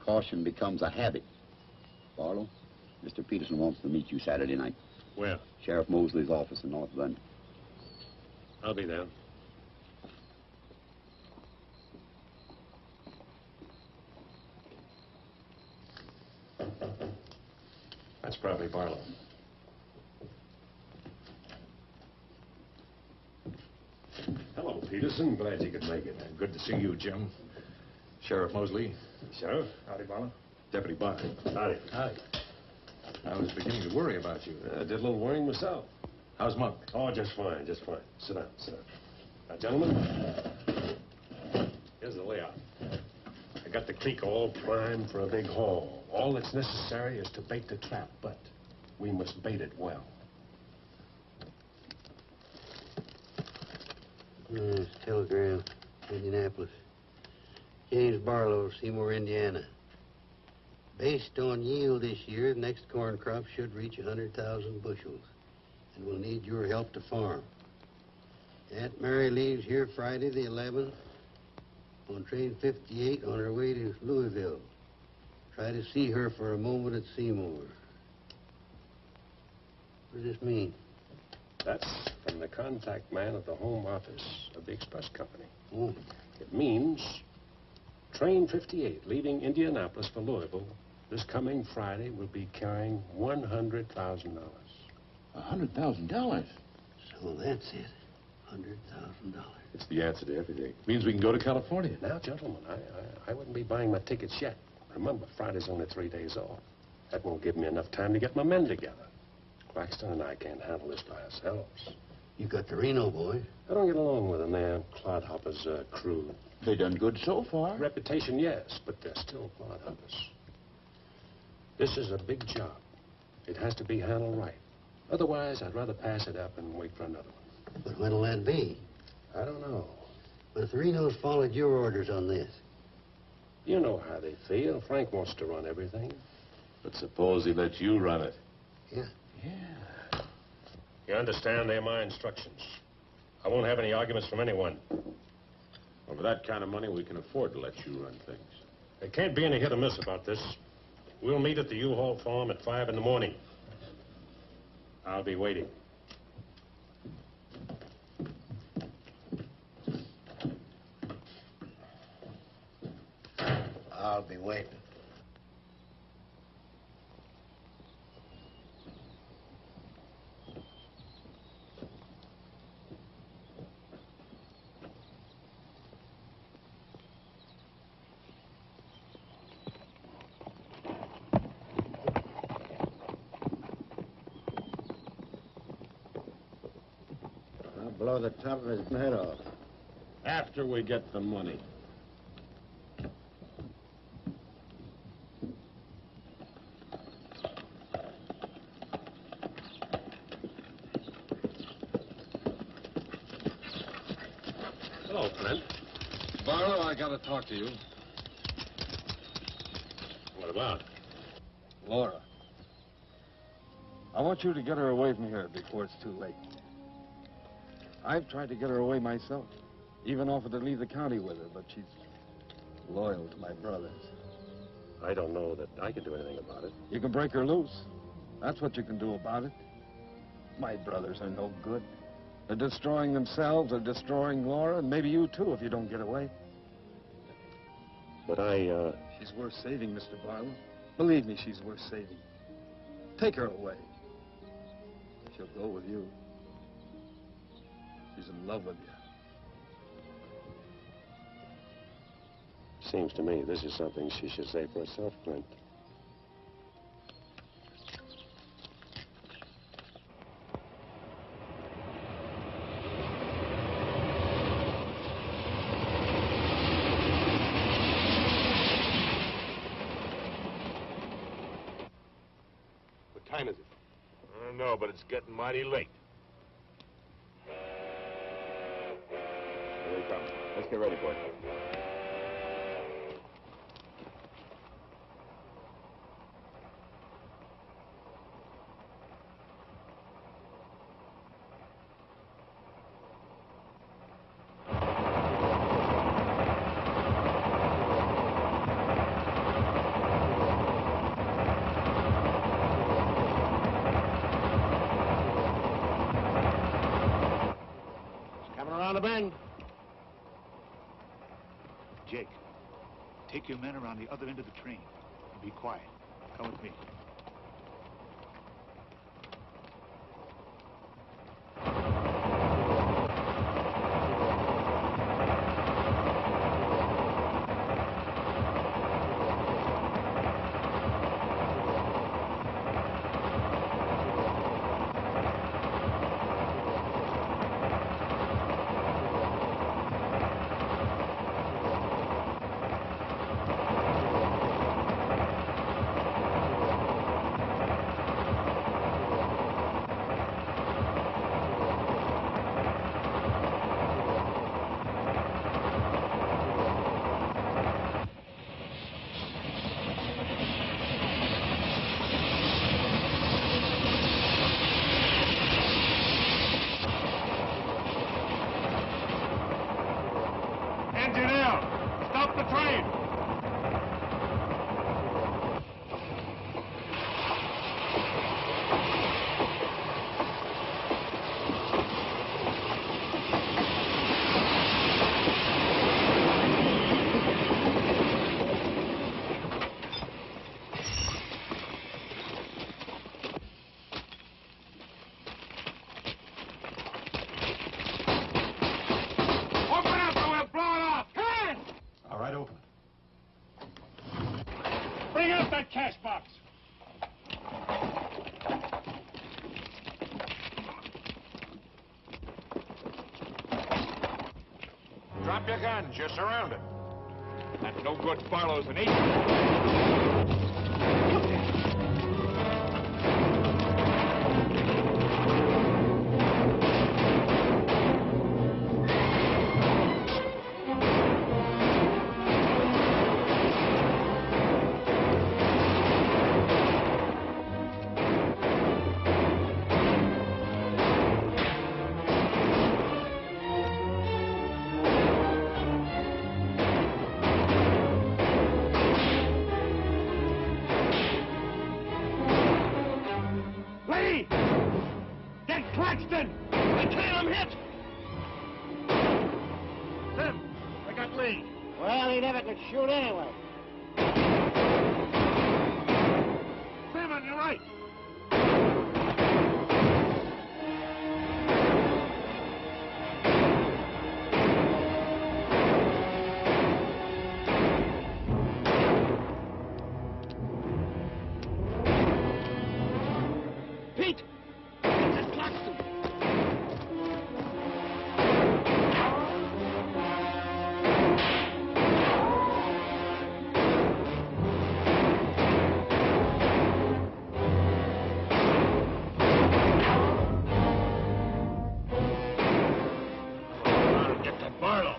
caution becomes a habit. Barlow, Mr. Peterson wants to meet you Saturday night. Where? Sheriff Mosley's office in North London. I'll be there. That's probably Barlow. Hello, Peterson. Glad you could make it. Good to see you, Jim. Sheriff Mosley. Sheriff? Howdy, Barlow. Deputy Barr. Howdy. Howdy. I was beginning to worry about you. I did a little worrying myself. How's Monk? Oh, just fine, just fine. Sit down, sit down. Now, gentlemen, here's the layout. I got the creek all primed for a big haul. All that's necessary is to bait the trap, but we must bait it well. Yes, telegram, Indianapolis. James Barlow, Seymour, Indiana. Based on yield this year, the next corn crop should reach 100,000 bushels, and we'll need your help to farm. Aunt Mary leaves here Friday the 11th on train 58 on her way to Louisville. Try to see her for a moment at Seymour. What does this mean? That's from the contact man at the home office of the express company. Oh. It means train 58 leaving Indianapolis for Louisville this coming Friday will be carrying $100,000. $100,000? So that's it. $100,000. It's the answer to everything. Means we can go to California. Now, gentlemen, I wouldn't be buying my tickets yet. Remember, Friday's only 3 days off. That won't give me enough time to get my men together. Claxton and I can't handle this by ourselves. You got the Reno boy. I don't get along with them. They're clodhoppers' crew. They done good so far. Reputation, yes, but they're still clodhoppers. This is a big job. It has to be handled right. Otherwise, I'd rather pass it up and wait for another one. But when'll that be? I don't know. But if the Renos followed your orders on this, You know how they feel. Frank wants to run everything. But suppose he lets you run it. Yeah. Yeah. You understand, they're my instructions. I won't have any arguments from anyone. Well, for that kind of money, we can afford to let you run things. There can't be any hit or miss about this. We'll meet at the U-Haul farm at 5 in the morning. I'll be waiting. I'll be waiting. I'll blow the top of his head off. After we get the money. Hello, Clint. Barlow, I gotta talk to you. What about? Laura. I want you to get her away from here before it's too late. I've tried to get her away myself. Even offered to leave the county with her, but she's loyal to my brothers. I don't know that I can do anything about it. You can break her loose. That's what you can do about it. My brothers are no good. They're destroying themselves, they're destroying Laura, and maybe you too if you don't get away. But She's worth saving, Mr. Barlow. Believe me, she's worth saving. Take her away. She'll go with you. She's in love with you. Seems to me this is something she should say for herself, Clint. What time is it? I don't know, but it's getting mighty late. Here he comes. Let's get ready for it. Around the bend. Jake, take your men around the other end of the train and be quiet. Come with me. Engineer, stop the train! Bring out that cash box. Drop your guns. You're surrounded. That no good Barlow's an agent. Claxton! I can't, I'm hit! Tim, I got Lee. Well, he never could shoot anyway. Tim, on your right. Pete! It's Claxton! Get that Barlow.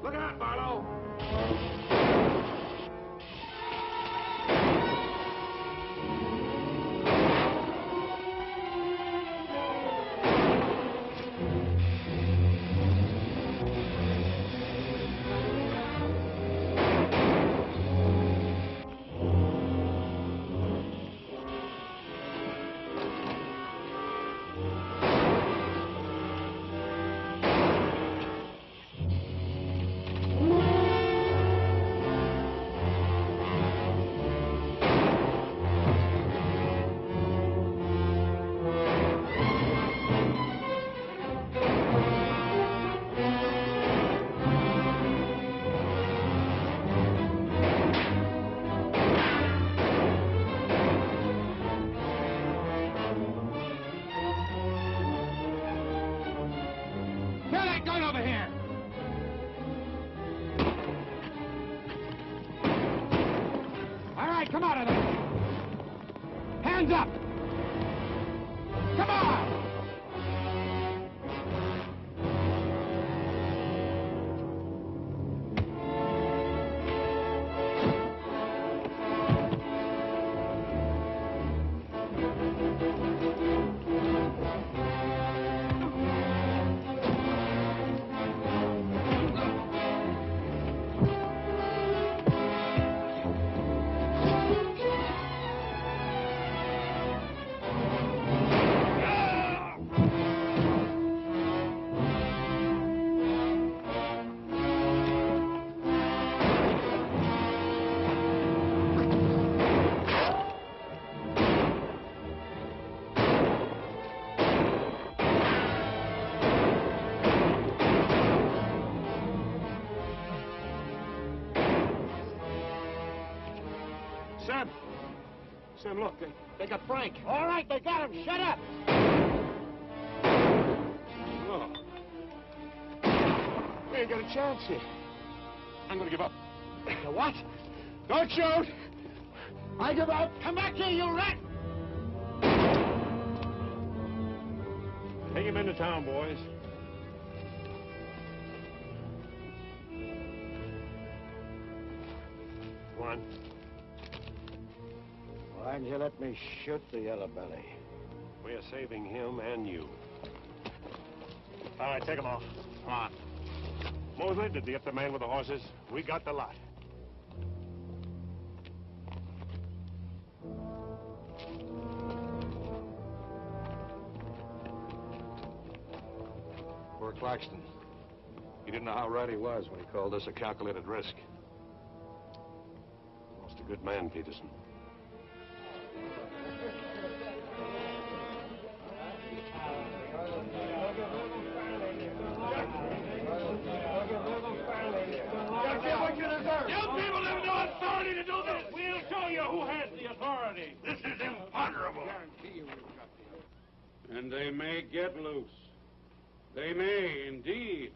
Look out, Barlow! Get that gun over here! All right, come out of there! Hands up! Come on! Sam, look, they got Frank. All right, they got him. Shut up. No. We ain't got a chance here. I'm gonna give up. The what? Don't shoot! I give up. Come back here, you rat. Take him into town, boys. Come on. Why didn't you let me shoot the yellow belly? We're saving him and you. All right, take him off. Come on. Mosley, did you get the man with the horses? We got the lot. Poor Claxton. He didn't know how right he was when he called this a calculated risk. Lost a good man, Peterson. You people have no authority to do this! We'll show you who has the authority! This is imponderable! And they may get loose. They may, indeed.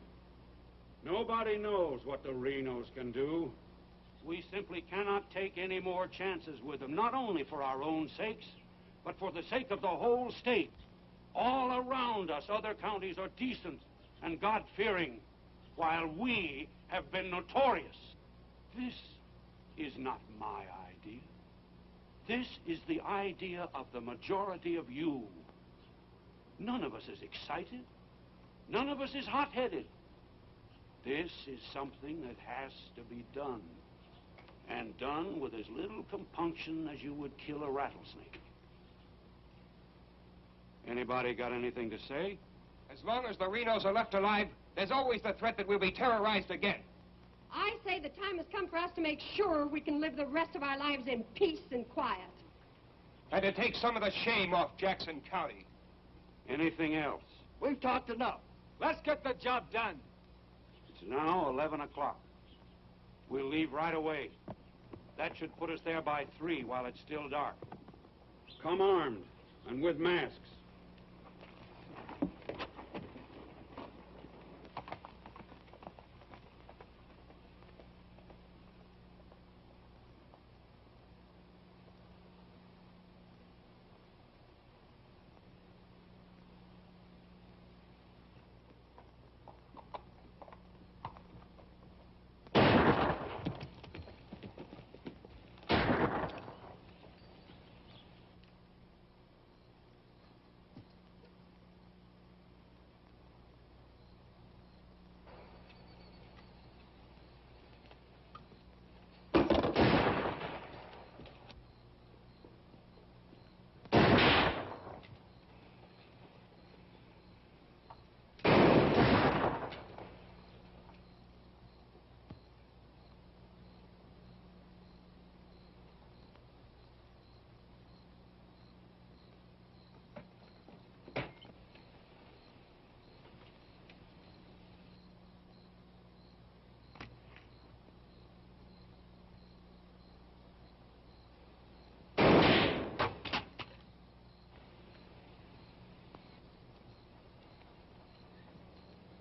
Nobody knows what the Renos can do. We simply cannot take any more chances with them, not only for our own sakes, but for the sake of the whole state. All around us, other counties are decent and God-fearing, while we have been notorious. This is not my idea. This is the idea of the majority of you. None of us is excited. None of us is hot-headed. This is something that has to be done, and done with as little compunction as you would kill a rattlesnake. Anybody got anything to say? As long as the Renos are left alive, there's always the threat that we'll be terrorized again. I say the time has come for us to make sure we can live the rest of our lives in peace and quiet. And to take some of the shame off Jackson County. Anything else? We've talked enough. Let's get the job done. It's now 11 o'clock. We'll leave right away. That should put us there by 3 while it's still dark. Come armed and with masks.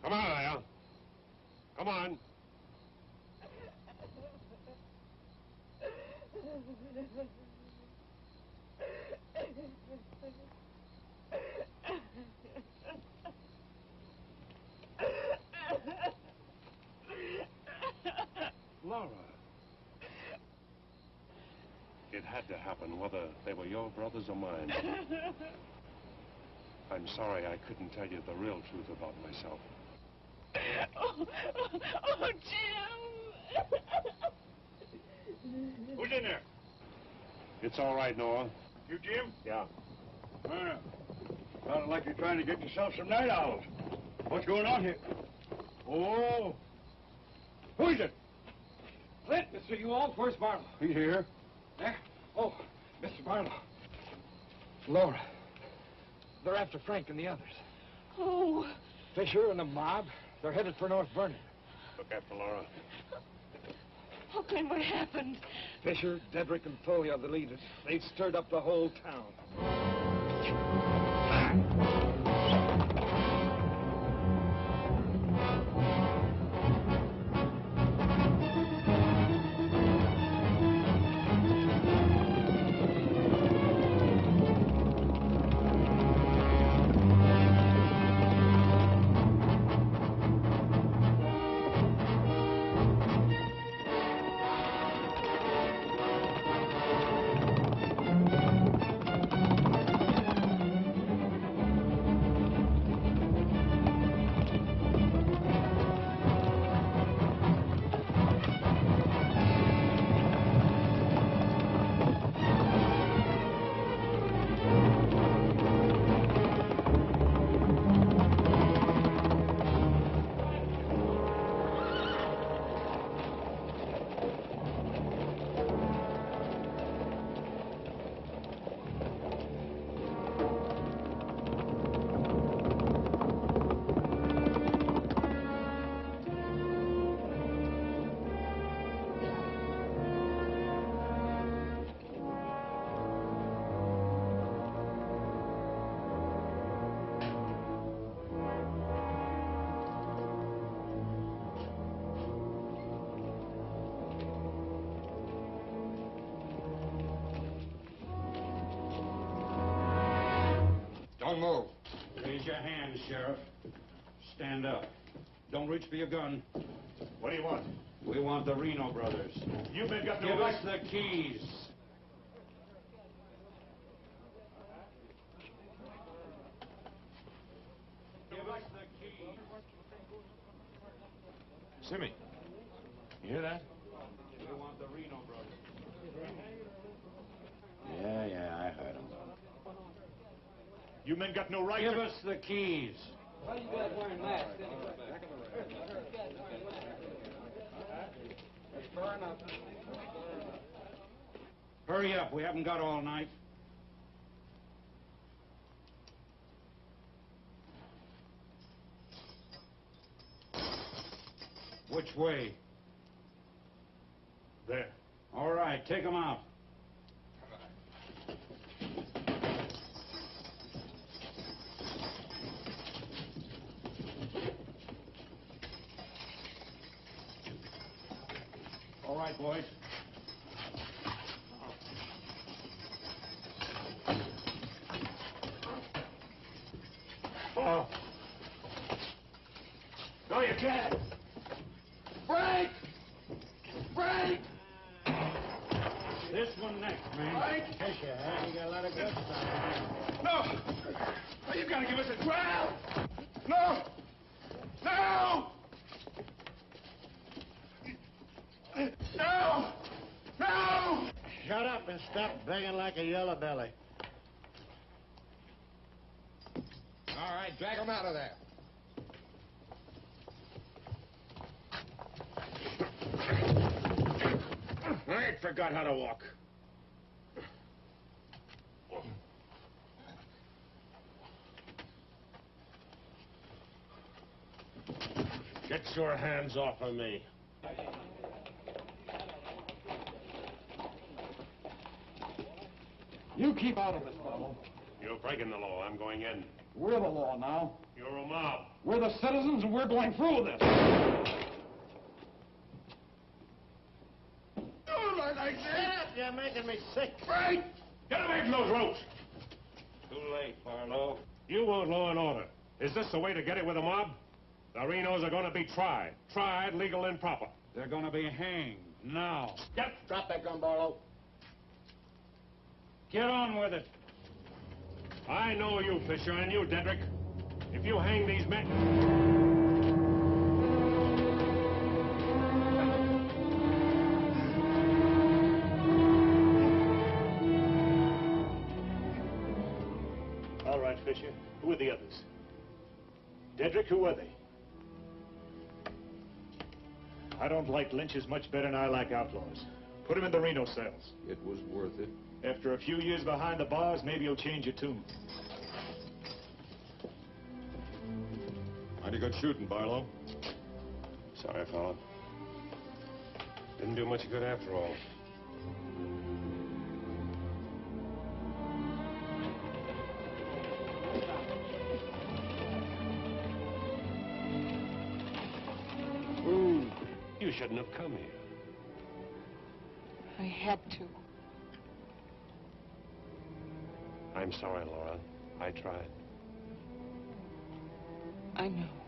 Come on, Al. Come on. Laura. It had to happen, whether they were your brothers or mine. I'm sorry I couldn't tell you the real truth about myself. Oh, Jim! Who's in there? It's all right, Noah. You, Jim? Yeah. Sounded like you're trying to get yourself some night owls. What's going on here? Oh. Who is it? Clint, Mr. Ewald, where's Barlow? He's here. There? Oh, Mr. Barlow. Laura. They're after Frank and the others. Oh. Fisher and the mob. They're headed for North Vernon. Look after Laura. Oh, Clint, what happened? Fisher, Dedrick, and Foley are the leaders. They've stirred up the whole town. hands, Sheriff. Stand up. Don't reach for your gun. What do you want? We want the Reno brothers. You men got no Give right. us the keys. Give us the keys. Simmy, you hear that? We want the Reno brothers. Yeah, I heard him. You men got no right Give to... us the keys. Why are you guys wearing masks anyway? That's far enough. Hurry up. We haven't got all night. Which way? There. All right, take them out. All right, boys. Oh. No, you can't. Frank! Frank! This one next, man. Frank! Fisher, huh? You got a lot of good stuff. No! No, you gotta give us a trial! No! No! No! No! Shut up and stop begging like a yellow belly. All right, drag him out of there. I ain't forgot how to walk. Get your hands off of me. You keep out of it, Barlow. You're breaking the law. I'm going in. We're the law now. You're a mob. We're the citizens, and we're going through this. Oh, Lord, I said! You're making me sick. Frank! Get away from those ropes! Too late, Barlow. You want law and order. Is this the way to get it with a mob? The Renos are going to be tried. Tried, legal, and proper. They're going to be hanged now. Get... Drop that gun, Barlow. Get on with it. I know you, Fisher, and you, Dedrick. If you hang these men... All right, Fisher. Who are the others? Dedrick, who are they? I don't like lynches much better than I like outlaws. Put him in the Reno cells. It was worth it. After a few years behind the bars, maybe he'll change your tune. Mighty good shooting, Barlow. Sorry, fella. Didn't do much good after all. You shouldn't have come here. I had to. I'm sorry, Laura. I tried. I know.